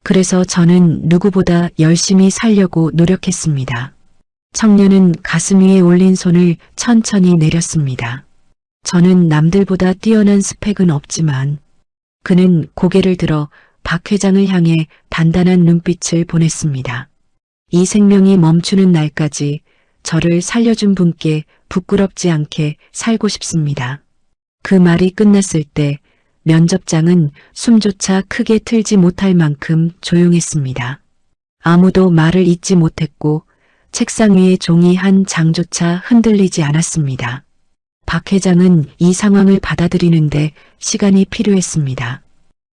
그래서 저는 누구보다 열심히 살려고 노력했습니다. 청년은 가슴 위에 올린 손을 천천히 내렸습니다. 저는 남들보다 뛰어난 스펙은 없지만 그는 고개를 들어 박 회장을 향해 단단한 눈빛을 보냈습니다. 이 생명이 멈추는 날까지 저를 살려준 분께 부끄럽지 않게 살고 싶습니다. 그 말이 끝났을 때 면접장은 숨조차 크게 틀지 못할 만큼 조용했습니다. 아무도 말을 잇지 못했고 책상 위의 종이 한 장조차 흔들리지 않았습니다. 박 회장은 이 상황을 받아들이는데 시간이 필요했습니다.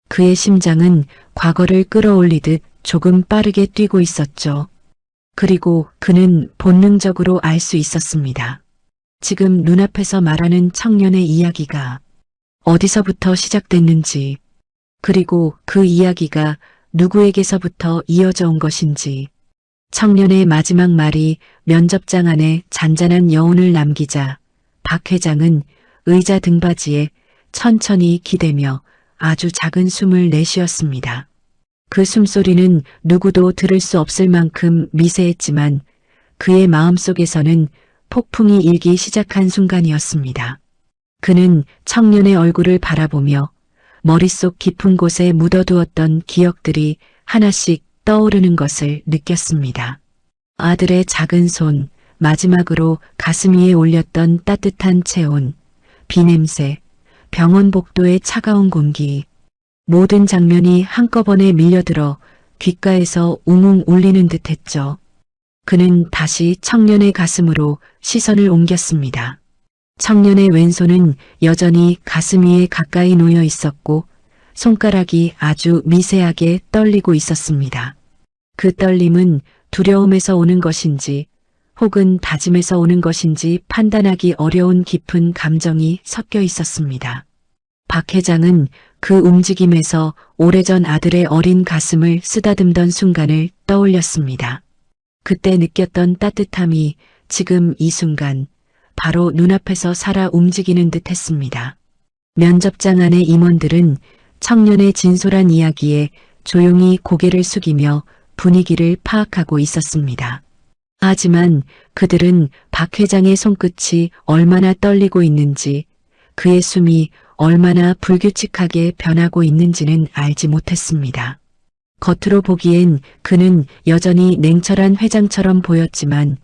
그의 심장은 과거를 끌어올리듯 조금 빠르게 뛰고 있었죠. 그리고 그는 본능적으로 알 수 있었습니다. 지금 눈앞에서 말하는 청년의 이야기가 어디서부터 시작됐는지, 그리고 그 이야기가 누구에게서부터 이어져 온 것인지. 청년의 마지막 말이 면접장 안에 잔잔한 여운을 남기자 박 회장은 의자 등받이에 천천히 기대며 아주 작은 숨을 내쉬었습니다. 그 숨소리는 누구도 들을 수 없을 만큼 미세했지만 그의 마음속에서는 폭풍이 일기 시작한 순간이었습니다. 그는 청년의 얼굴을 바라보며 머릿속 깊은 곳에 묻어두었던 기억들이 하나씩 떠오르는 것을 느꼈습니다. 아들의 작은 손, 마지막으로 가슴 위에 올렸던 따뜻한 체온, 비냄새, 병원 복도의 차가운 공기, 모든 장면이 한꺼번에 밀려들어 귓가에서 웅웅 울리는 듯 했죠. 그는 다시 청년의 가슴으로 시선을 옮겼습니다. 청년의 왼손은 여전히 가슴 위에 가까이 놓여 있었고 손가락이 아주 미세하게 떨리고 있었습니다. 그 떨림은 두려움에서 오는 것인지 혹은 다짐에서 오는 것인지 판단하기 어려운 깊은 감정이 섞여 있었습니다. 박 회장은 그 움직임에서 오래전 아들의 어린 가슴을 쓰다듬던 순간을 떠올렸습니다. 그때 느꼈던 따뜻함이 지금 이 순간 바로 눈앞에서 살아 움직이는 듯 했습니다. 면접장 안의 임원들은 청년의 진솔한 이야기에 조용히 고개를 숙이며 분위기를 파악하고 있었습니다. 하지만 그들은 박 회장의 손끝이 얼마나 떨리고 있는지, 그의 숨이 얼마나 불규칙하게 변하고 있는지는 알지 못했습니다. 겉으로 보기엔 그는 여전히 냉철한 회장처럼 보였지만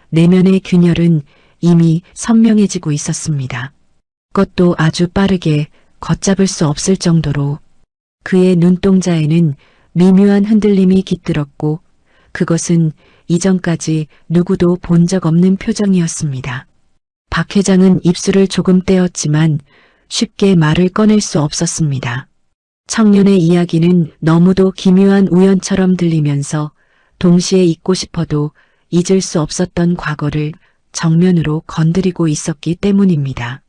내면의 균열은 이미 선명해지고 있었습니다. 그것도 아주 빠르게 걷잡을 수 없을 정도로. 그의 눈동자에는 미묘한 흔들림이 깃들었고 그것은 이전까지 누구도 본 적 없는 표정이었습니다. 박 회장은 입술을 조금 떼었지만 쉽게 말을 꺼낼 수 없었습니다. 청년의 이야기는 너무도 기묘한 우연처럼 들리면서 동시에 잊고 싶어도 잊을 수 없었던 과거를 정면으로 건드리고 있었기 때문입니다.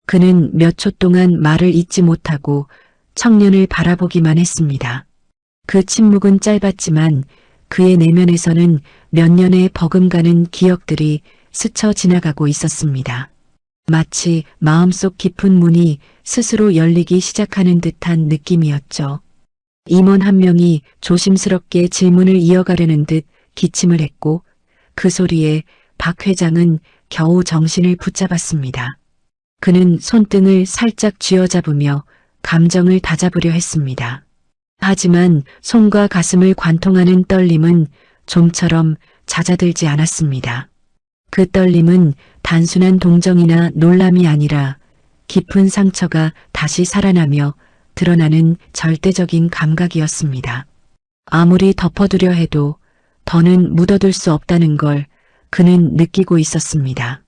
그는 몇 초 동안 말을 잇지 못하고 청년을 바라보기만 했습니다. 그 침묵은 짧았지만 그의 내면에서는 몇 년의 버금가는 기억들이 스쳐 지나가고 있었습니다. 마치 마음속 깊은 문이 스스로 열리기 시작하는 듯한 느낌이었죠. 임원 한 명이 조심스럽게 질문을 이어가려는 듯 기침을 했고 그 소리에 박 회장은 겨우 정신을 붙잡았습니다. 그는 손등을 살짝 쥐어잡으며 감정을 다잡으려 했습니다. 하지만 손과 가슴을 관통하는 떨림은 좀처럼 잦아들지 않았습니다. 그 떨림은 단순한 동정이나 놀람이 아니라 깊은 상처가 다시 살아나며 드러나는 절대적인 감각이었습니다. 아무리 덮어두려 해도 더는 묻어둘 수 없다는 걸 그는 느끼고 있었습니다.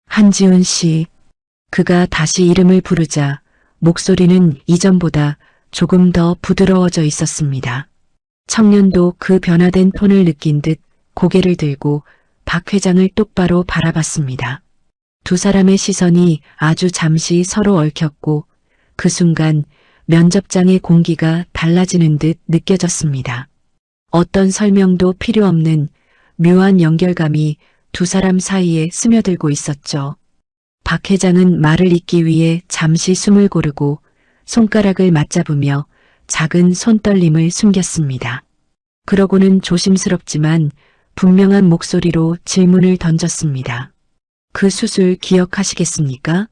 한지훈 씨. 그가 다시 이름을 부르자 목소리는 이전보다 조금 더 부드러워져 있었습니다. 청년도 그 변화된 톤을 느낀 듯 고개를 들고 박 회장을 똑바로 바라봤습니다. 두 사람의 시선이 아주 잠시 서로 얽혔고 그 순간 면접장의 공기가 달라지는 듯 느껴졌습니다. 어떤 설명도 필요 없는 묘한 연결감이 두 사람 사이에 스며들고 있었죠. 박 회장은 말을 잇기 위해 잠시 숨을 고르고 손가락을 맞잡으며 작은 손떨림을 숨겼습니다. 그러고는 조심스럽지만 분명한 목소리로 질문을 던졌습니다. 그 수술 기억하시겠습니까?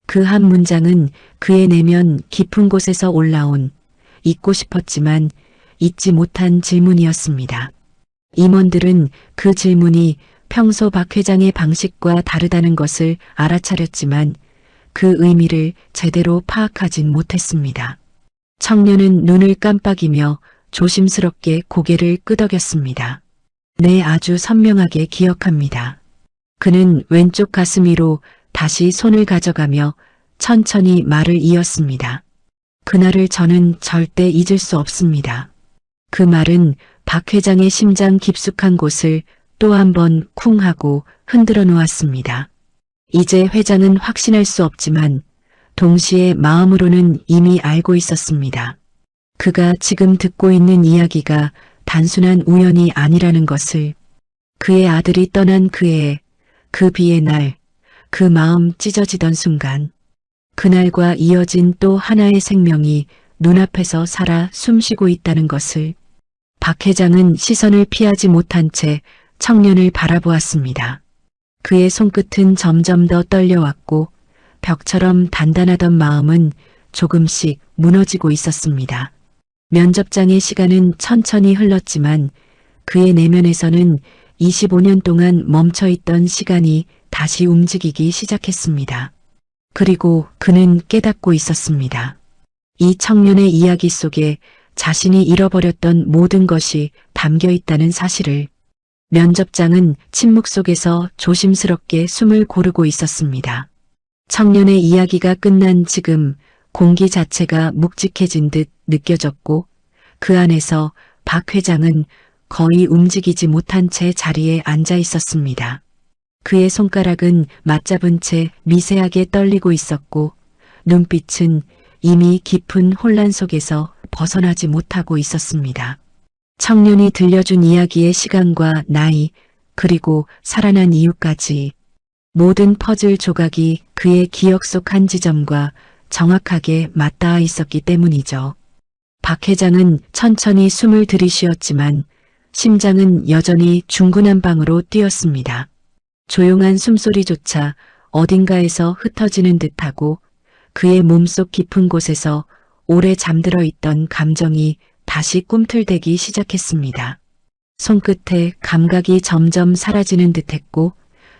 그 한 문장은 그의 내면 깊은 곳에서 올라온 잊고 싶었지만 잊지 못한 질문이었습니다. 임원들은 그 질문이 평소 박 회장의 방식과 다르다는 것을 알아차렸지만 그 의미를 제대로 파악하진 못했습니다. 청년은 눈을 깜빡이며 조심스럽게 고개를 끄덕였습니다. 네, 아주 선명하게 기억합니다. 그는 왼쪽 가슴 위로 다시 손을 가져가며 천천히 말을 이었습니다. 그날을 저는 절대 잊을 수 없습니다. 그 말은 박 회장의 심장 깊숙한 곳을 또 한 번 쿵 하고 흔들어 놓았습니다. 이제 회장은 확신할 수 없지만 동시에 마음으로는 이미 알고 있었습니다. 그가 지금 듣고 있는 이야기가 단순한 우연이 아니라는 것을. 그의 아들이 떠난 그 해에, 그 비의 날, 그 마음 찢어지던 순간, 그날과 이어진 또 하나의 생명이 눈앞에서 살아 숨쉬고 있다는 것을. 박 회장은 시선을 피하지 못한 채 청년을 바라보았습니다. 그의 손끝은 점점 더 떨려왔고 벽처럼 단단하던 마음은 조금씩 무너지고 있었습니다. 면접장의 시간은 천천히 흘렀지만 그의 내면에서는 25년 동안 멈춰있던 시간이 다시 움직이기 시작했습니다. 그리고 그는 깨닫고 있었습니다. 이 청년의 이야기 속에 자신이 잃어버렸던 모든 것이 담겨 있다는 사실을. 면접장은 침묵 속에서 조심스럽게 숨을 고르고 있었습니다. 청년의 이야기가 끝난 지금 공기 자체가 묵직해진 듯 느껴졌고 그 안에서 박 회장은 거의 움직이지 못한 채 자리에 앉아 있었습니다. 그의 손가락은 맞잡은 채 미세하게 떨리고 있었고 눈빛은 이미 깊은 혼란 속에서 벗어나지 못하고 있었습니다. 청년이 들려준 이야기의 시간과 나이, 그리고 살아난 이유까지 모든 퍼즐 조각이 그의 기억 속 한 지점과 정확하게 맞닿아 있었기 때문이죠. 박 회장은 천천히 숨을 들이쉬었지만 심장은 여전히 중구난 방으로 뛰었습니다. 조용한 숨소리조차 어딘가에서 흩어지는 듯하고 그의 몸속 깊은 곳에서 오래 잠들어 있던 감정이 다시 꿈틀대기 시작했습니다. 손끝에 감각이 점점 사라지는 듯했고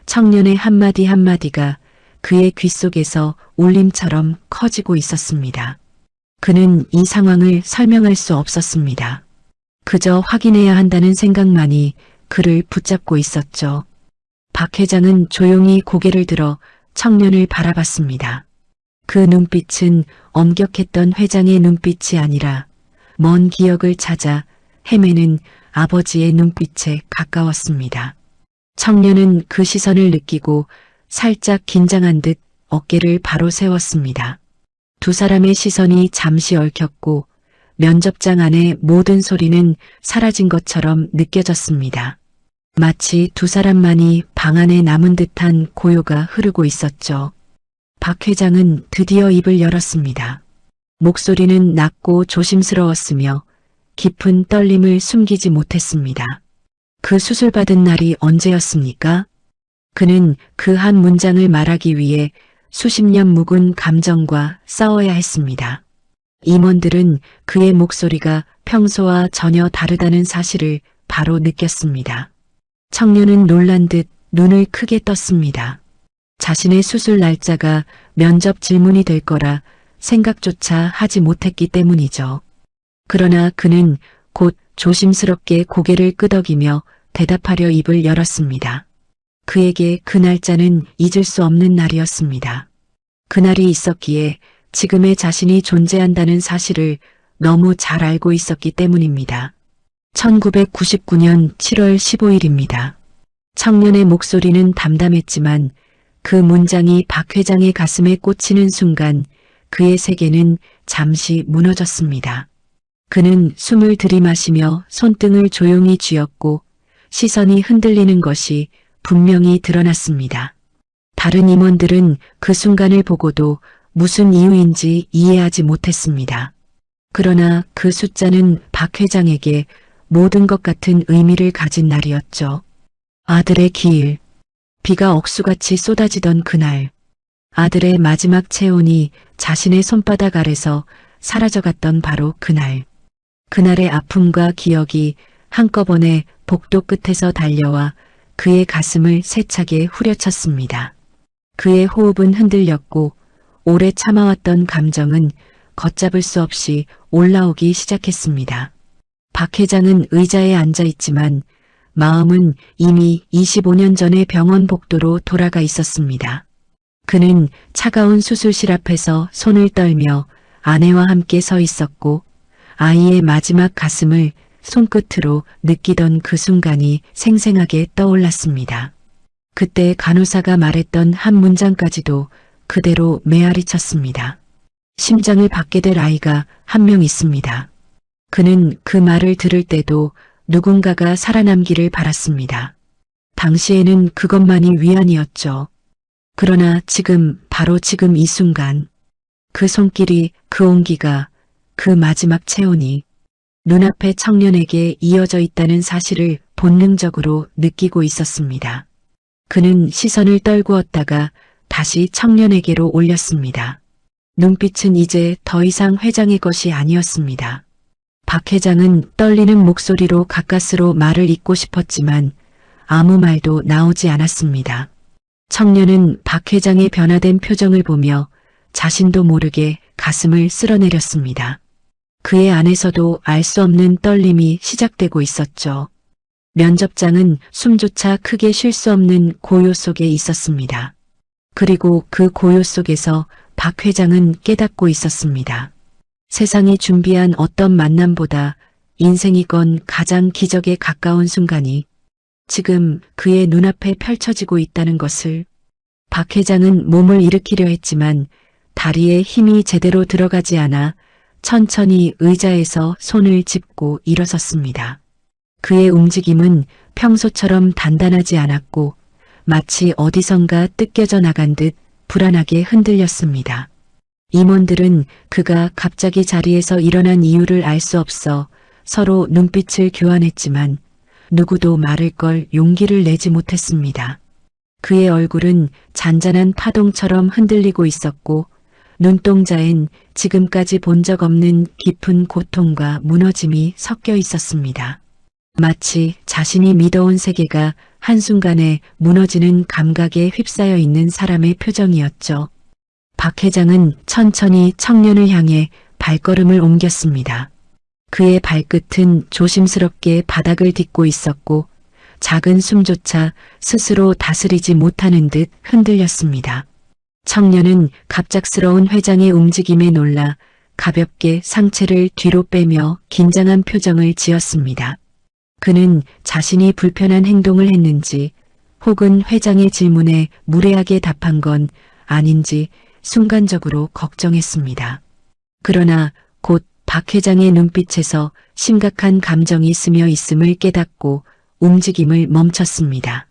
청년의 한마디 한마디가 그의 귀 속에서 울림처럼 커지고 있었습니다. 그는 이 상황을 설명할 수 없었습니다. 그저 확인해야 한다는 생각만이 그를 붙잡고 있었죠. 박 회장은 조용히 고개를 들어 청년을 바라봤습니다. 그 눈빛은 엄격했던 회장의 눈빛이 아니라 먼 기억을 찾아 헤매는 아버지의 눈빛에 가까웠습니다. 청년은 그 시선을 느끼고 살짝 긴장한 듯 어깨를 바로 세웠습니다. 두 사람의 시선이 잠시 얽혔고 면접장 안의 모든 소리는 사라진 것처럼 느껴졌습니다. 마치 두 사람만이 방 안에 남은 듯한 고요가 흐르고 있었죠. 박 회장은 드디어 입을 열었습니다. 목소리는 낮고 조심스러웠으며 깊은 떨림을 숨기지 못했습니다. 그 수술받은 날이 언제였습니까? 그는 그 한 문장을 말하기 위해 수십 년 묵은 감정과 싸워야 했습니다. 임원들은 그의 목소리가 평소와 전혀 다르다는 사실을 바로 느꼈습니다. 청년은 놀란 듯 눈을 크게 떴습니다. 자신의 수술 날짜가 면접 질문이 될 거라 생각조차 하지 못했기 때문이죠. 그러나 그는 곧 조심스럽게 고개를 끄덕이며 대답하려 입을 열었습니다. 그에게 그 날짜는 잊을 수 없는 날이었습니다. 그날이 있었기에 지금의 자신이 존재한다는 사실을 너무 잘 알고 있었기 때문입니다. 1999년 7월 15일입니다. 청년의 목소리는 담담했지만 그 문장이 박 회장의 가슴에 꽂히는 순간 그의 세계는 잠시 무너졌습니다. 그는 숨을 들이마시며 손등을 조용히 쥐었고 시선이 흔들리는 것이 분명히 드러났습니다. 다른 임원들은 그 순간을 보고도 무슨 이유인지 이해하지 못했습니다. 그러나 그 숫자는 박 회장에게 모든 것 같은 의미를 가진 날이었죠. 아들의 기일. 비가 억수같이 쏟아지던 그날. 아들의 마지막 체온이 자신의 손바닥 아래서 사라져갔던 바로 그날. 그날의 아픔과 기억이 한꺼번에 복도 끝에서 달려와 그의 가슴을 세차게 후려쳤습니다. 그의 호흡은 흔들렸고 오래 참아왔던 감정은 걷잡을 수 없이 올라오기 시작했습니다. 박 회장은 의자에 앉아 있지만 마음은 이미 25년 전의 병원 복도로 돌아가 있었습니다. 그는 차가운 수술실 앞에서 손을 떨며 아내와 함께 서 있었고 아이의 마지막 가슴을 손끝으로 느끼던 그 순간이 생생하게 떠올랐습니다. 그때 간호사가 말했던 한 문장까지도 그대로 메아리 쳤습니다. 심장을 받게 될 아이가 한 명 있습니다. 그는 그 말을 들을 때도 누군가가 살아남기를 바랐습니다. 당시에는 그것만이 위안이었죠. 그러나 지금, 바로 지금 이 순간, 그 손길이, 그 온기가, 그 마지막 체온이 눈앞의 청년에게 이어져 있다는 사실을 본능적으로 느끼고 있었습니다. 그는 시선을 떨구었다가 다시 청년에게로 올렸습니다. 눈빛은 이제 더 이상 회장의 것이 아니었습니다. 박 회장은 떨리는 목소리로 가까스로 말을 잇고 싶었지만 아무 말도 나오지 않았습니다. 청년은 박 회장의 변화된 표정을 보며 자신도 모르게 가슴을 쓸어내렸습니다. 그의 안에서도 알 수 없는 떨림이 시작되고 있었죠. 면접장은 숨조차 크게 쉴 수 없는 고요 속에 있었습니다. 그리고 그 고요 속에서 박 회장은 깨닫고 있었습니다. 세상이 준비한 어떤 만남보다 인생이건 가장 기적에 가까운 순간이 지금 그의 눈앞에 펼쳐지고 있다는 것을. 박 회장은 몸을 일으키려 했지만 다리에 힘이 제대로 들어가지 않아 천천히 의자에서 손을 짚고 일어섰습니다. 그의 움직임은 평소처럼 단단하지 않았고 마치 어디선가 뜯겨져 나간 듯 불안하게 흔들렸습니다. 임원들은 그가 갑자기 자리에서 일어난 이유를 알 수 없어 서로 눈빛을 교환했지만 누구도 말을 걸 용기를 내지 못했습니다. 그의 얼굴은 잔잔한 파동처럼 흔들리고 있었고 눈동자엔 지금까지 본 적 없는 깊은 고통과 무너짐이 섞여 있었습니다. 마치 자신이 믿어온 세계가 한순간에 무너지는 감각에 휩싸여 있는 사람의 표정이었죠. 박 회장은 천천히 청년을 향해 발걸음을 옮겼습니다. 그의 발끝은 조심스럽게 바닥을 딛고 있었고 작은 숨조차 스스로 다스리지 못하는 듯 흔들렸습니다. 청년은 갑작스러운 회장의 움직임에 놀라 가볍게 상체를 뒤로 빼며 긴장한 표정을 지었습니다. 그는 자신이 불편한 행동을 했는지 혹은 회장의 질문에 무례하게 답한 건 아닌지 순간적으로 걱정했습니다. 그러나 곧 박 회장의 눈빛에서 심각한 감정이 스며 있음을 깨닫고 움직임을 멈췄습니다.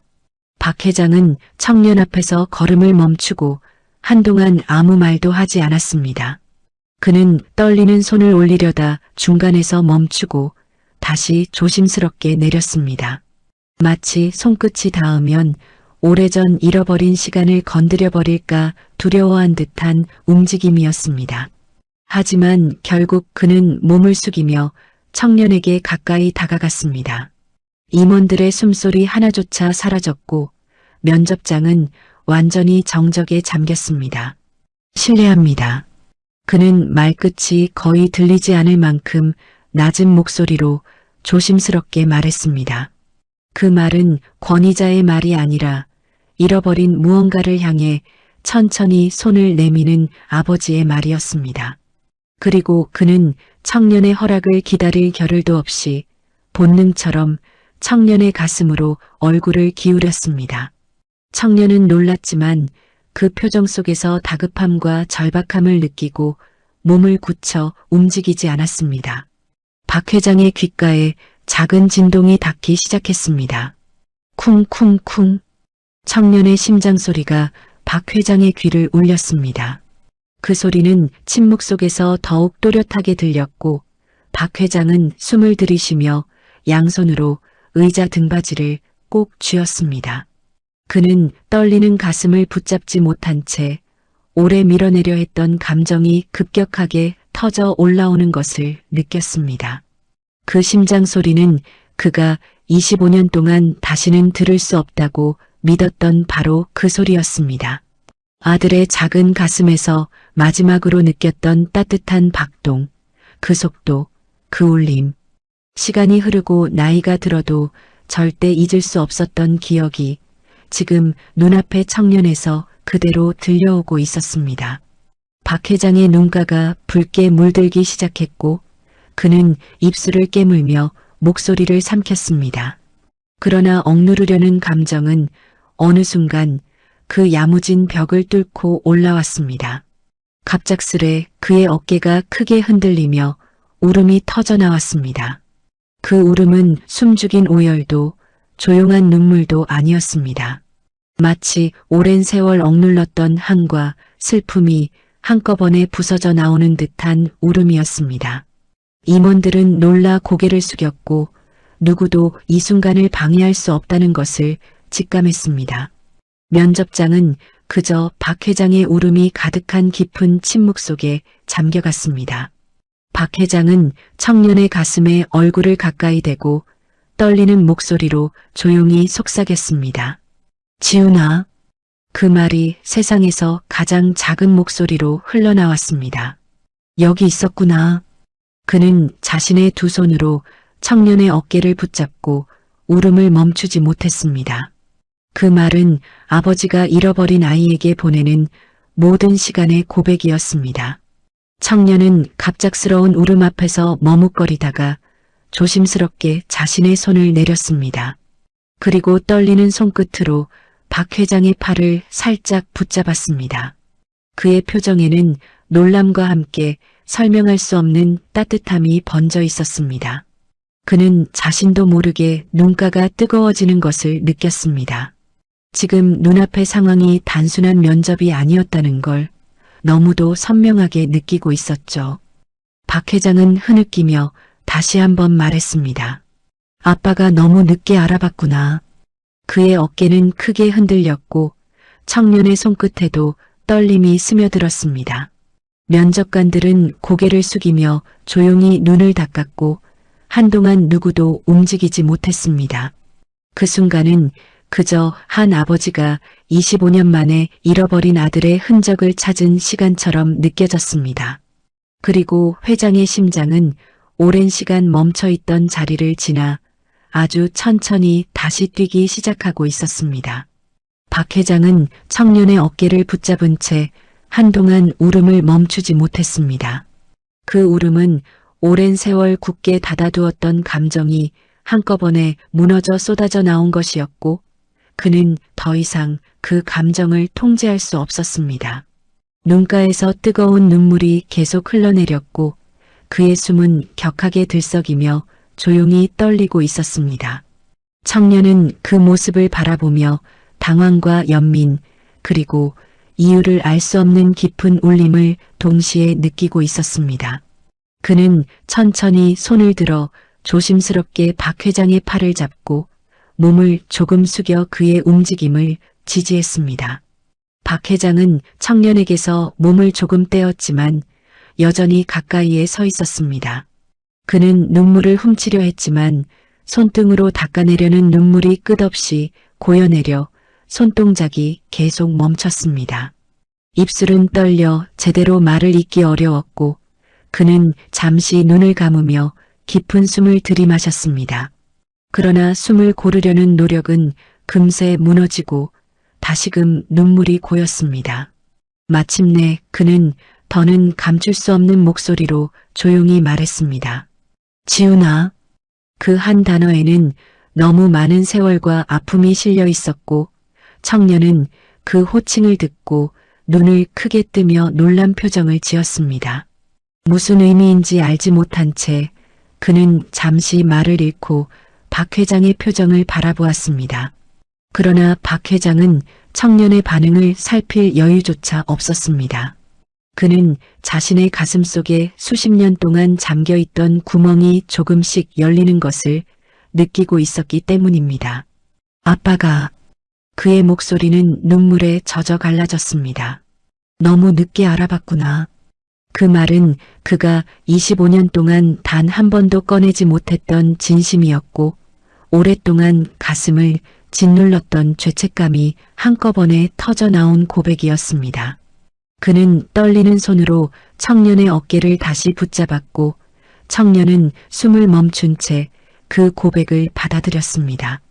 박 회장은 청년 앞에서 걸음을 멈추고 한동안 아무 말도 하지 않았습니다. 그는 떨리는 손을 올리려다 중간에서 멈추고 다시 조심스럽게 내렸습니다. 마치 손끝이 닿으면 오래전 잃어버린 시간을 건드려버릴까 두려워한 듯한 움직임이었습니다. 하지만 결국 그는 몸을 숙이며 청년에게 가까이 다가갔습니다. 임원들의 숨소리 하나조차 사라졌고 면접장은 완전히 정적에 잠겼습니다. 실례합니다. 그는 말끝이 거의 들리지 않을 만큼 낮은 목소리로 조심스럽게 말했습니다. 그 말은 권위자의 말이 아니라 잃어버린 무언가를 향해 천천히 손을 내미는 아버지의 말이었습니다. 그리고 그는 청년의 허락을 기다릴 겨를도 없이 본능처럼 청년의 가슴으로 얼굴을 기울였습니다. 청년은 놀랐지만 그 표정 속에서 다급함과 절박함을 느끼고 몸을 굳혀 움직이지 않았습니다. 박 회장의 귓가에 작은 진동이 닿기 시작했습니다. 쿵쿵쿵. 청년의 심장 소리가 박 회장의 귀를 울렸습니다. 그 소리는 침묵 속에서 더욱 또렷하게 들렸고 박 회장은 숨을 들이쉬며 양손으로 의자 등받이를 꼭 쥐었습니다. 그는 떨리는 가슴을 붙잡지 못한 채 오래 밀어내려 했던 감정이 급격하게 터져 올라오는 것을 느꼈습니다. 그 심장 소리는 그가 25년 동안 다시는 들을 수 없다고 믿었던 바로 그 소리였습니다. 아들의 작은 가슴에서 마지막으로 느꼈던 따뜻한 박동, 그 속도, 그 울림. 시간이 흐르고 나이가 들어도 절대 잊을 수 없었던 기억이 지금 눈앞의 청년에서 그대로 들려오고 있었습니다. 박 회장의 눈가가 붉게 물들기 시작했고 그는 입술을 깨물며 목소리를 삼켰습니다. 그러나 억누르려는 감정은 어느 순간 그 야무진 벽을 뚫고 올라왔습니다. 갑작스레 그의 어깨가 크게 흔들리며 울음이 터져 나왔습니다. 그 울음은 숨죽인 오열도 조용한 눈물도 아니었습니다. 마치 오랜 세월 억눌렀던 한과 슬픔이 한꺼번에 부서져 나오는 듯한 울음이었습니다. 임원들은 놀라 고개를 숙였고 누구도 이 순간을 방해할 수 없다는 것을 직감했습니다. 면접장은 그저 박 회장의 울음이 가득한 깊은 침묵 속에 잠겨갔습니다. 박 회장은 청년의 가슴에 얼굴을 가까이 대고 떨리는 목소리로 조용히 속삭였습니다. 지훈아. 그 말이 세상에서 가장 작은 목소리로 흘러나왔습니다. 여기 있었구나. 그는 자신의 두 손으로 청년의 어깨를 붙잡고 울음을 멈추지 못했습니다. 그 말은 아버지가 잃어버린 아이에게 보내는 모든 시간의 고백이었습니다. 청년은 갑작스러운 울음 앞에서 머뭇거리다가 조심스럽게 자신의 손을 내렸습니다. 그리고 떨리는 손끝으로 박 회장의 팔을 살짝 붙잡았습니다. 그의 표정에는 놀람과 함께 설명할 수 없는 따뜻함이 번져 있었습니다. 그는 자신도 모르게 눈가가 뜨거워지는 것을 느꼈습니다. 지금 눈앞의 상황이 단순한 면접이 아니었다는 걸 너무도 선명하게 느끼고 있었죠. 박 회장은 흐느끼며 다시 한번 말했습니다. 아빠가 너무 늦게 알아봤구나. 그의 어깨는 크게 흔들렸고 청년의 손끝에도 떨림이 스며들었습니다. 면접관들은 고개를 숙이며 조용히 눈을 닦았고 한동안 누구도 움직이지 못했습니다. 그 순간은 그저 한 아버지가 25년 만에 잃어버린 아들의 흔적을 찾은 시간처럼 느껴졌습니다. 그리고 회장의 심장은 오랜 시간 멈춰있던 자리를 지나 아주 천천히 다시 뛰기 시작하고 있었습니다. 박 회장은 청년의 어깨를 붙잡은 채 한동안 울음을 멈추지 못했습니다. 그 울음은 오랜 세월 굳게 닫아두었던 감정이 한꺼번에 무너져 쏟아져 나온 것이었고 그는 더 이상 그 감정을 통제할 수 없었습니다. 눈가에서 뜨거운 눈물이 계속 흘러내렸고 그의 숨은 격하게 들썩이며 조용히 떨리고 있었습니다. 청년은 그 모습을 바라보며 당황과 연민 그리고 이유를 알 수 없는 깊은 울림을 동시에 느끼고 있었습니다. 그는 천천히 손을 들어 조심스럽게 박 회장의 팔을 잡고 몸을 조금 숙여 그의 움직임을 지지했습니다. 박 회장은 청년에게서 몸을 조금 떼었지만 여전히 가까이에 서 있었습니다. 그는 눈물을 훔치려 했지만 손등으로 닦아내려는 눈물이 끝없이 고여내려 손동작이 계속 멈췄습니다. 입술은 떨려 제대로 말을 잇기 어려웠고 그는 잠시 눈을 감으며 깊은 숨을 들이마셨습니다. 그러나 숨을 고르려는 노력은 금세 무너지고 다시금 눈물이 고였습니다. 마침내 그는 더는 감출 수 없는 목소리로 조용히 말했습니다. 지훈아. 그 한 단어에는 너무 많은 세월과 아픔이 실려 있었고 청년은 그 호칭을 듣고 눈을 크게 뜨며 놀란 표정을 지었습니다. 무슨 의미인지 알지 못한 채 그는 잠시 말을 잃고 박 회장의 표정을 바라보았습니다. 그러나 박 회장은 청년의 반응을 살필 여유조차 없었습니다. 그는 자신의 가슴 속에 수십 년 동안 잠겨있던 구멍이 조금씩 열리는 것을 느끼고 있었기 때문입니다. 아빠가, 그의 목소리는 눈물에 젖어 갈라졌습니다. 너무 늦게 알아봤구나. 그 말은 그가 25년 동안 단 한 번도 꺼내지 못했던 진심이었고, 오랫동안 가슴을 짓눌렀던 죄책감이 한꺼번에 터져 나온 고백이었습니다. 그는 떨리는 손으로 청년의 어깨를 다시 붙잡았고, 청년은 숨을 멈춘 채 그 고백을 받아들였습니다.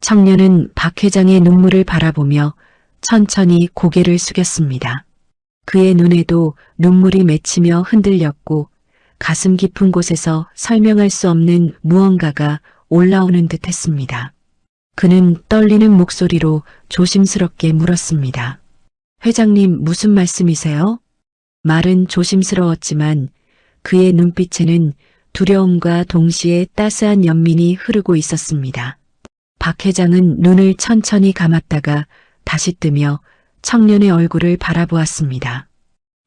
청년은 박 회장의 눈물을 바라보며 천천히 고개를 숙였습니다. 그의 눈에도 눈물이 맺히며 흔들렸고 가슴 깊은 곳에서 설명할 수 없는 무언가가 올라오는 듯 했습니다. 그는 떨리는 목소리로 조심스럽게 물었습니다. 회장님, 무슨 말씀이세요? 말은 조심스러웠지만 그의 눈빛에는 두려움과 동시에 따스한 연민이 흐르고 있었습니다. 박 회장은 눈을 천천히 감았다가 다시 뜨며 청년의 얼굴을 바라보았습니다.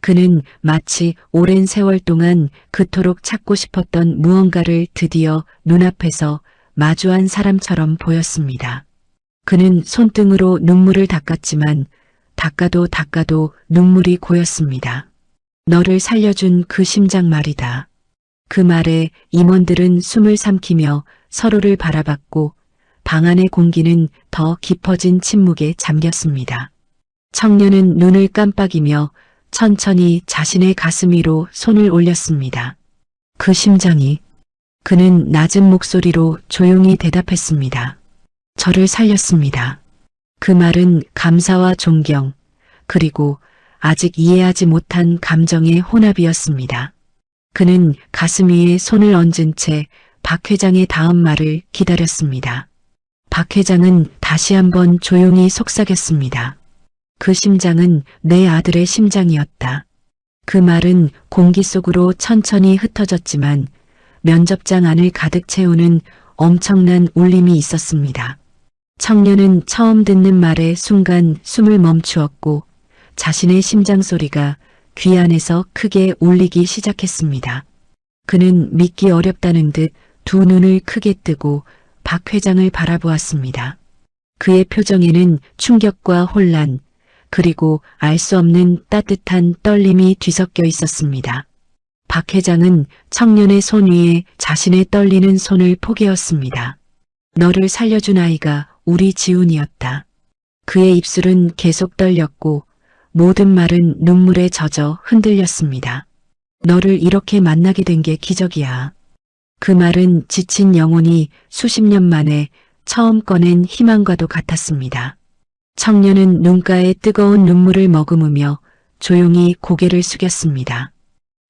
그는 마치 오랜 세월 동안 그토록 찾고 싶었던 무언가를 드디어 눈앞에서 마주한 사람처럼 보였습니다. 그는 손등으로 눈물을 닦았지만 닦아도 눈물이 고였습니다. 너를 살려준 그 심장 말이다. 그 말에 임원들은 숨을 삼키며 서로를 바라봤고 방 안의 공기는 더 깊어진 침묵에 잠겼습니다. 청년은 눈을 깜빡이며 천천히 자신의 가슴 위로 손을 올렸습니다. 그 심장이, 그는 낮은 목소리로 조용히 대답했습니다. 저를 살렸습니다. 그 말은 감사와 존경, 그리고 아직 이해하지 못한 감정의 혼합이었습니다. 그는 가슴 위에 손을 얹은 채 박 회장의 다음 말을 기다렸습니다. 박 회장은 다시 한번 조용히 속삭였습니다. 그 심장은 내 아들의 심장이었다. 그 말은 공기 속으로 천천히 흩어졌지만 면접장 안을 가득 채우는 엄청난 울림이 있었습니다. 청년은 처음 듣는 말에 순간 숨을 멈추었고 자신의 심장 소리가 귀 안에서 크게 울리기 시작했습니다. 그는 믿기 어렵다는 듯 두 눈을 크게 뜨고 박 회장을 바라보았습니다. 그의 표정에는 충격과 혼란, 그리고 알 수 없는 따뜻한 떨림이 뒤섞여 있었습니다. 박 회장은 청년의 손 위에 자신의 떨리는 손을 포개었습니다. 너를 살려준 아이가 우리 지훈이었다. 그의 입술은 계속 떨렸고 모든 말은 눈물에 젖어 흔들렸습니다. 너를 이렇게 만나게 된 게 기적이야. 그 말은 지친 영혼이 수십 년 만에 처음 꺼낸 희망과도 같았습니다. 청년은 눈가에 뜨거운 눈물을 머금으며 조용히 고개를 숙였습니다.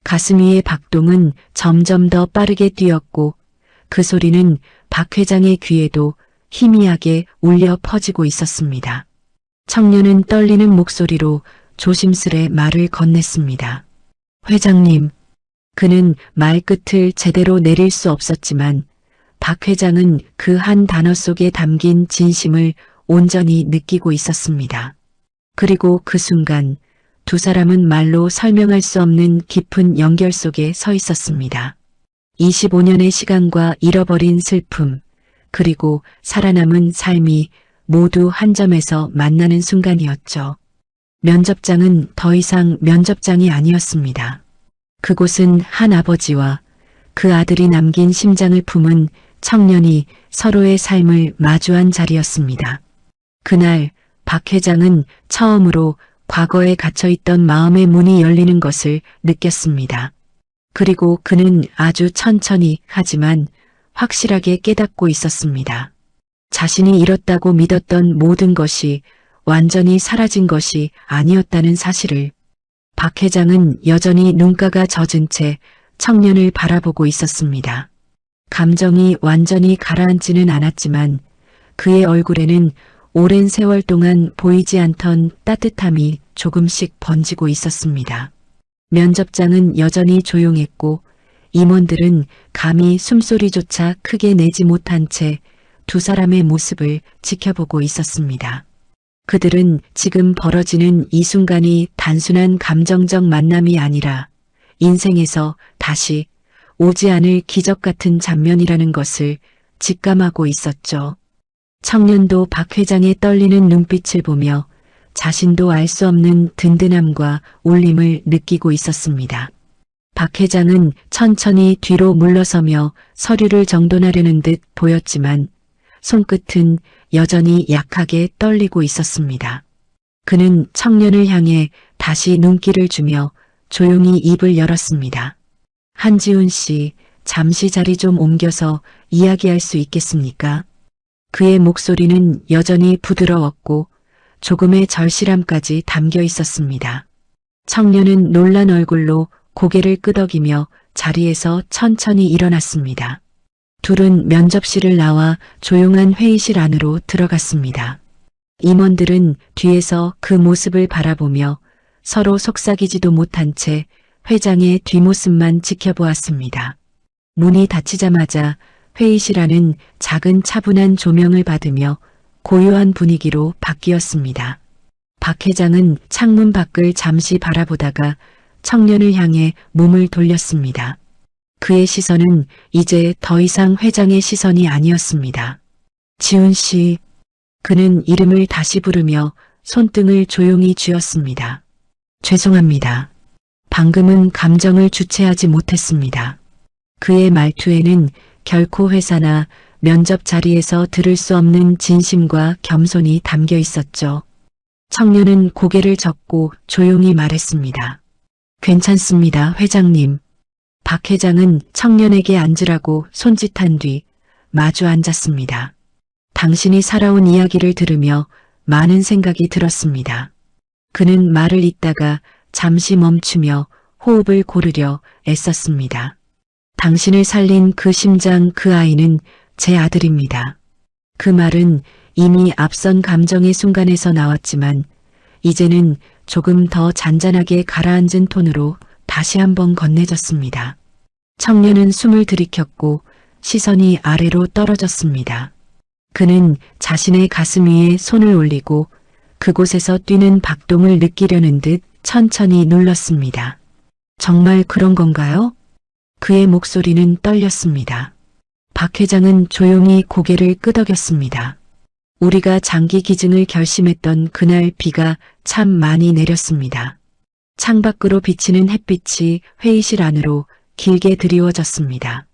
가슴 위의 박동은 점점 더 빠르게 뛰었고 그 소리는 박 회장의 귀에도 희미하게 울려 퍼지고 있었습니다. 청년은 떨리는 목소리로 조심스레 말을 건넸습니다. 회장님. 그는 말끝을 제대로 내릴 수 없었지만 박 회장은 그 한 단어 속에 담긴 진심을 온전히 느끼고 있었습니다. 그리고 그 순간 두 사람은 말로 설명할 수 없는 깊은 연결 속에 서 있었습니다. 25년의 시간과 잃어버린 슬픔, 그리고 살아남은 삶이 모두 한 점에서 만나는 순간이었죠. 면접장은 더 이상 면접장이 아니었습니다. 그곳은 한 아버지와 그 아들이 남긴 심장을 품은 청년이 서로의 삶을 마주한 자리였습니다. 그날 박 회장은 처음으로 과거에 갇혀있던 마음의 문이 열리는 것을 느꼈습니다. 그리고 그는 아주 천천히 하지만 확실하게 깨닫고 있었습니다. 자신이 잃었다고 믿었던 모든 것이 완전히 사라진 것이 아니었다는 사실을. 박 회장은 여전히 눈가가 젖은 채 청년을 바라보고 있었습니다. 감정이 완전히 가라앉지는 않았지만 그의 얼굴에는 오랜 세월 동안 보이지 않던 따뜻함이 조금씩 번지고 있었습니다. 면접장은 여전히 조용했고 임원들은 감히 숨소리조차 크게 내지 못한 채 두 사람의 모습을 지켜보고 있었습니다. 그들은 지금 벌어지는 이 순간이 단순한 감정적 만남이 아니라 인생에서 다시 오지 않을 기적 같은 장면이라는 것을 직감하고 있었죠. 청년도 박 회장의 떨리는 눈빛을 보며 자신도 알 수 없는 든든함과 울림을 느끼고 있었습니다. 박 회장은 천천히 뒤로 물러서며 서류를 정돈하려는 듯 보였지만 손끝은 여전히 약하게 떨리고 있었습니다. 그는 청년을 향해 다시 눈길을 주며 조용히 입을 열었습니다. 한지훈 씨, 잠시 자리 좀 옮겨서 이야기할 수 있겠습니까? 그의 목소리는 여전히 부드러웠고 조금의 절실함까지 담겨 있었습니다. 청년은 놀란 얼굴로 고개를 끄덕이며 자리에서 천천히 일어났습니다. 둘은 면접실을 나와 조용한 회의실 안으로 들어갔습니다. 임원들은 뒤에서 그 모습을 바라보며 서로 속삭이지도 못한 채 회장의 뒷모습만 지켜보았습니다. 문이 닫히자마자 회의실 안은 작은 차분한 조명을 받으며 고요한 분위기로 바뀌었습니다. 박 회장은 창문 밖을 잠시 바라보다가 청년을 향해 몸을 돌렸습니다. 그의 시선은 이제 더 이상 회장의 시선이 아니었습니다. 지훈 씨, 그는 이름을 다시 부르며 손등을 조용히 쥐었습니다. 죄송합니다. 방금은 감정을 주체하지 못했습니다. 그의 말투에는 결코 회사나 면접 자리에서 들을 수 없는 진심과 겸손이 담겨 있었죠. 청년은 고개를 젓고 조용히 말했습니다. 괜찮습니다, 회장님. 박 회장은 청년에게 앉으라고 손짓한 뒤 마주 앉았습니다. 당신이 살아온 이야기를 들으며 많은 생각이 들었습니다. 그는 말을 잇다가 잠시 멈추며 호흡을 고르려 애썼습니다. 당신을 살린 그 심장, 그 아이는 제 아들입니다. 그 말은 이미 앞선 감정의 순간에서 나왔지만 이제는 조금 더 잔잔하게 가라앉은 톤으로 다시 한번 건네졌습니다. 청년은 숨을 들이켰고 시선이 아래로 떨어졌습니다. 그는 자신의 가슴 위에 손을 올리고 그곳에서 뛰는 박동을 느끼려는 듯 천천히 눌렀습니다. 정말 그런 건가요? 그의 목소리는 떨렸습니다. 박 회장은 조용히 고개를 끄덕였습니다. 우리가 장기 기증을 결심했던 그날 비가 참 많이 내렸습니다. 창밖으로 비치는 햇빛이 회의실 안으로 길게 드리워졌습니다.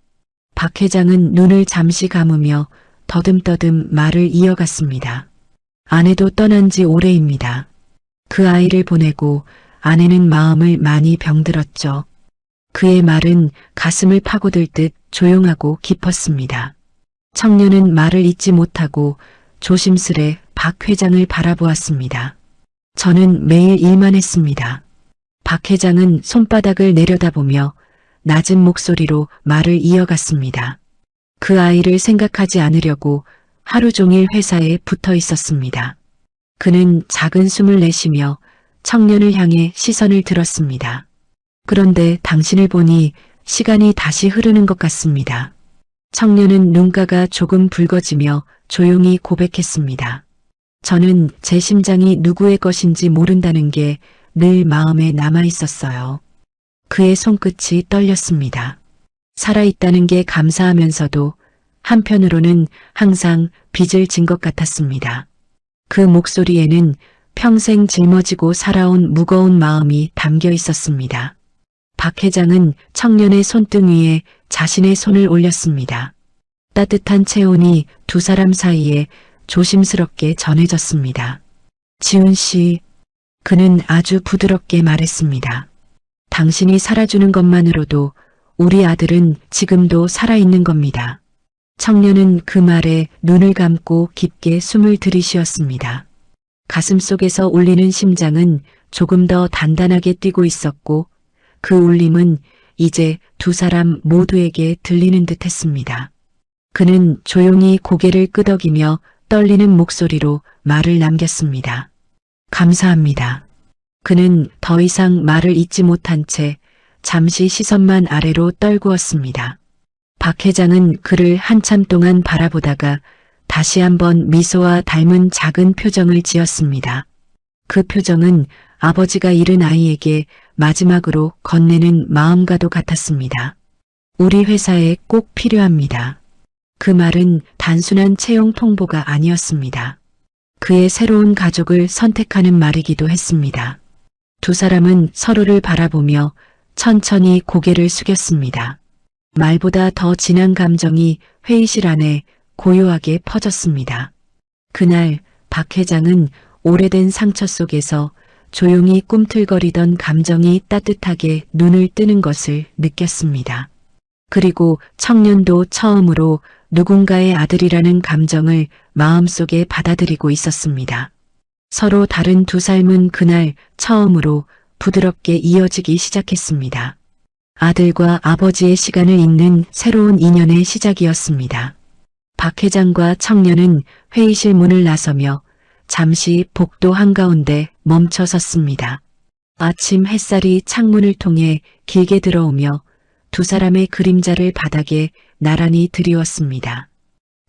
박 회장은 눈을 잠시 감으며 더듬더듬 말을 이어갔습니다. 아내도 떠난 지 오래입니다. 그 아이를 보내고 아내는 마음을 많이 병들었죠. 그의 말은 가슴을 파고들 듯 조용하고 깊었습니다. 청년은 말을 잇지 못하고 조심스레 박 회장을 바라보았습니다. 저는 매일 일만 했습니다. 박 회장은 손바닥을 내려다보며 낮은 목소리로 말을 이어갔습니다. 그 아이를 생각하지 않으려고 하루 종일 회사에 붙어 있었습니다. 그는 작은 숨을 내쉬며 청년을 향해 시선을 들었습니다. 그런데 당신을 보니 시간이 다시 흐르는 것 같습니다. 청년은 눈가가 조금 붉어지며 조용히 고백했습니다. 저는 제 심장이 누구의 것인지 모른다는 게 늘 마음에 남아 있었어요. 그의 손끝이 떨렸습니다. 살아있다는 게 감사하면서도 한편으로는 항상 빚을 진 것 같았습니다. 그 목소리에는 평생 짊어지고 살아온 무거운 마음이 담겨 있었습니다. 박 회장은 청년의 손등 위에 자신의 손을 올렸습니다. 따뜻한 체온이 두 사람 사이에 조심스럽게 전해졌습니다. 지훈 씨, 그는 아주 부드럽게 말했습니다. 당신이 살아주는 것만으로도 우리 아들은 지금도 살아있는 겁니다. 청년은 그 말에 눈을 감고 깊게 숨을 들이쉬었습니다. 가슴속에서 울리는 심장은 조금 더 단단하게 뛰고 있었고 그 울림은 이제 두 사람 모두에게 들리는 듯 했습니다. 그는 조용히 고개를 끄덕이며 떨리는 목소리로 말을 남겼습니다. 감사합니다. 그는 더 이상 말을 잇지 못한 채 잠시 시선만 아래로 떨구었습니다. 박 회장은 그를 한참 동안 바라보다가 다시 한번 미소와 닮은 작은 표정을 지었습니다. 그 표정은 아버지가 잃은 아이에게 마지막으로 건네는 마음과도 같았습니다. 우리 회사에 꼭 필요합니다. 그 말은 단순한 채용 통보가 아니었습니다. 그의 새로운 가족을 선택하는 말이기도 했습니다. 두 사람은 서로를 바라보며 천천히 고개를 숙였습니다. 말보다 더 진한 감정이 회의실 안에 고요하게 퍼졌습니다. 그날 박 회장은 오래된 상처 속에서 조용히 꿈틀거리던 감정이 따뜻하게 눈을 뜨는 것을 느꼈습니다. 그리고 청년도 처음으로 누군가의 아들이라는 감정을 마음속에 받아들이고 있었습니다. 서로 다른 두 삶은 그날 처음으로 부드럽게 이어지기 시작했습니다. 아들과 아버지의 시간을 잇는 새로운 인연의 시작이었습니다. 박 회장과 청년은 회의실 문을 나서며 잠시 복도 한가운데 멈춰 섰습니다. 아침 햇살이 창문을 통해 길게 들어오며 두 사람의 그림자를 바닥에 나란히 드리웠습니다.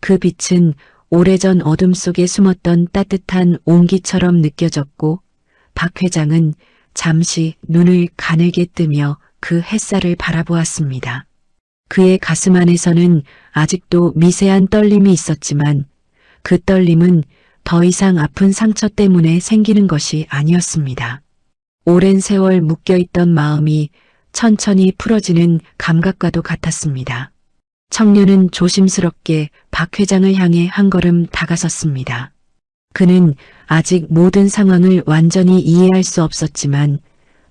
그 빛은 오래전 어둠 속에 숨었던 따뜻한 온기처럼 느껴졌고 박 회장은 잠시 눈을 가늘게 뜨며 그 햇살을 바라보았습니다. 그의 가슴 안에서는 아직도 미세한 떨림이 있었지만 그 떨림은 더 이상 아픈 상처 때문에 생기는 것이 아니었습니다. 오랜 세월 묶여있던 마음이 천천히 풀어지는 감각과도 같았습니다. 청년은 조심스럽게 박 회장을 향해 한 걸음 다가섰습니다. 그는 아직 모든 상황을 완전히 이해할 수 없었지만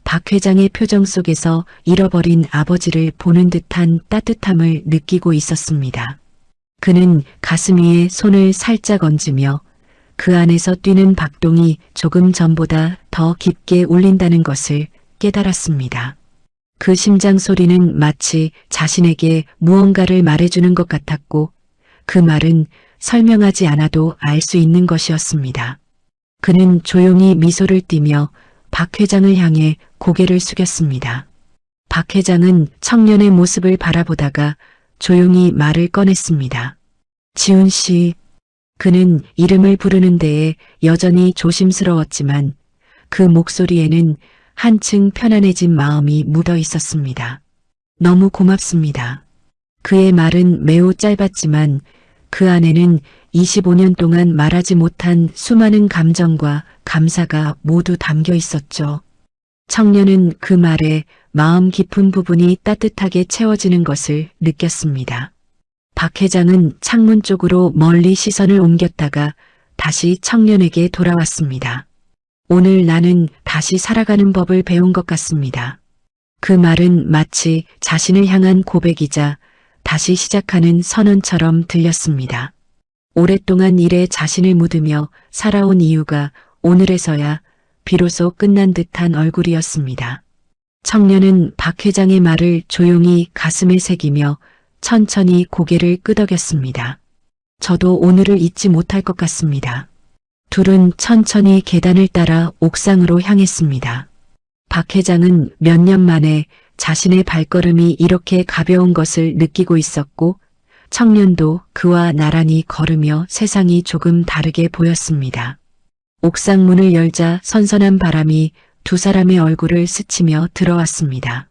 박 회장의 표정 속에서 잃어버린 아버지를 보는 듯한 따뜻함을 느끼고 있었습니다. 그는 가슴 위에 손을 살짝 얹으며 그 안에서 뛰는 박동이 조금 전보다 더 깊게 울린다는 것을 깨달았습니다. 그 심장 소리는 마치 자신에게 무언가를 말해주는 것 같았고 그 말은 설명하지 않아도 알 수 있는 것이었습니다. 그는 조용히 미소를 띠며 박 회장을 향해 고개를 숙였습니다. 박 회장은 청년의 모습을 바라보다가 조용히 말을 꺼냈습니다. 지훈 씨. 그는 이름을 부르는 데에 여전히 조심스러웠지만 그 목소리에는 한층 편안해진 마음이 묻어 있었습니다. 너무 고맙습니다. 그의 말은 매우 짧았지만 그 안에는 25년 동안 말하지 못한 수많은 감정과 감사가 모두 담겨 있었죠. 청년은 그 말에 마음 깊은 부분이 따뜻하게 채워지는 것을 느꼈습니다. 박 회장은 창문 쪽으로 멀리 시선을 옮겼다가 다시 청년에게 돌아왔습니다. 오늘 나는 다시 살아가는 법을 배운 것 같습니다. 그 말은 마치 자신을 향한 고백이자 다시 시작하는 선언처럼 들렸습니다. 오랫동안 일에 자신을 묻으며 살아온 이유가 오늘에서야 비로소 끝난 듯한 얼굴이었습니다. 청년은 박 회장의 말을 조용히 가슴에 새기며 천천히 고개를 끄덕였습니다. 저도 오늘을 잊지 못할 것 같습니다. 둘은 천천히 계단을 따라 옥상으로 향했습니다. 박 회장은 몇 년 만에 자신의 발걸음이 이렇게 가벼운 것을 느끼고 있었고 청년도 그와 나란히 걸으며 세상이 조금 다르게 보였습니다. 옥상 문을 열자 선선한 바람이 두 사람의 얼굴을 스치며 들어왔습니다.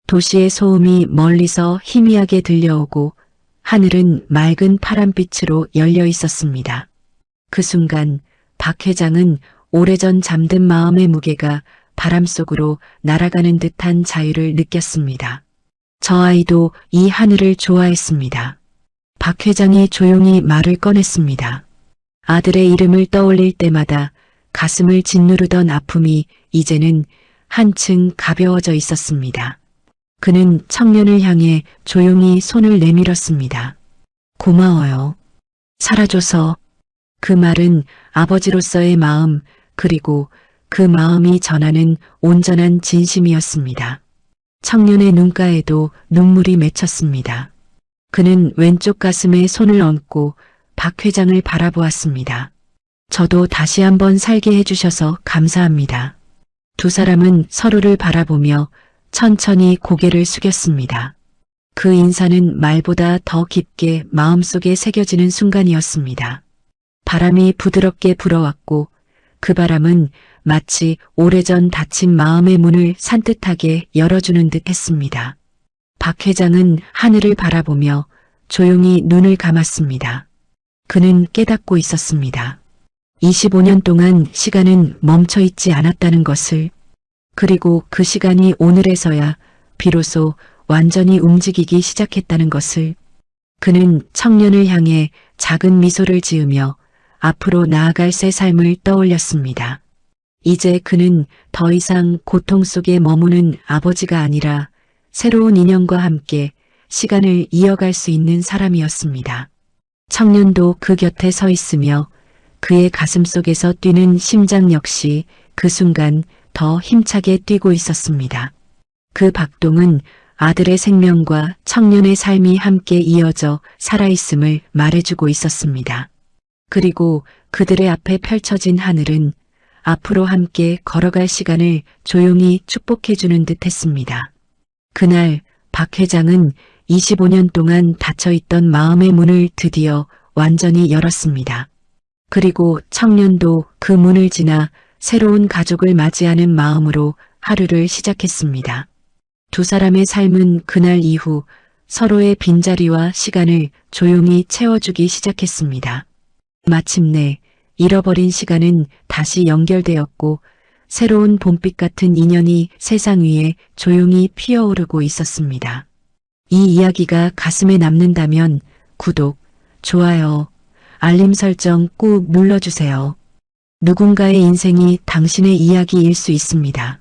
도시의 소음이 멀리서 희미하게 들려오고 하늘은 맑은 파란빛으로 열려 있었습니다. 그 순간 박 회장은 오래전 잠든 마음의 무게가 바람 속으로 날아가는 듯한 자유를 느꼈습니다. 저 아이도 이 하늘을 좋아했습니다. 박 회장이 조용히 말을 꺼냈습니다. 아들의 이름을 떠올릴 때마다 가슴을 짓누르던 아픔이 이제는 한층 가벼워져 있었습니다. 그는 청년을 향해 조용히 손을 내밀었습니다. 고마워요. 살아줘서. 그 말은 아버지로서의 마음 그리고 그 마음이 전하는 온전한 진심이었습니다. 청년의 눈가에도 눈물이 맺혔습니다. 그는 왼쪽 가슴에 손을 얹고 박 회장을 바라보았습니다. 저도 다시 한번 살게 해주셔서 감사합니다. 두 사람은 서로를 바라보며 천천히 고개를 숙였습니다. 그 인사는 말보다 더 깊게 마음속에 새겨지는 순간이었습니다. 바람이 부드럽게 불어왔고 그 바람은 마치 오래전 닫힌 마음의 문을 산뜻하게 열어주는 듯 했습니다. 박 회장은 하늘을 바라보며 조용히 눈을 감았습니다. 그는 깨닫고 있었습니다. 25년 동안 시간은 멈춰 있지 않았다는 것을, 그리고 그 시간이 오늘에서야 비로소 완전히 움직이기 시작했다는 것을. 그는 청년을 향해 작은 미소를 지으며 앞으로 나아갈 새 삶을 떠올렸습니다. 이제 그는 더 이상 고통 속에 머무는 아버지가 아니라 새로운 인연과 함께 시간을 이어갈 수 있는 사람이었습니다. 청년도 그 곁에 서 있으며 그의 가슴 속에서 뛰는 심장 역시 그 순간 더 힘차게 뛰고 있었습니다. 그 박동은 아들의 생명과 청년의 삶이 함께 이어져 살아있음을 말해주고 있었습니다. 그리고 그들의 앞에 펼쳐진 하늘은 앞으로 함께 걸어갈 시간을 조용히 축복해주는 듯 했습니다. 그날 박 회장은 25년 동안 닫혀있던 마음의 문을 드디어 완전히 열었습니다. 그리고 청년도 그 문을 지나 새로운 가족을 맞이하는 마음으로 하루를 시작했습니다. 두 사람의 삶은 그날 이후 서로의 빈자리와 시간을 조용히 채워주기 시작했습니다. 마침내 잃어버린 시간은 다시 연결되었고 새로운 봄빛 같은 인연이 세상 위에 조용히 피어오르고 있었습니다. 이 이야기가 가슴에 남는다면 구독, 좋아요, 알림 설정 꾹 눌러주세요. 누군가의 인생이 당신의 이야기일 수 있습니다.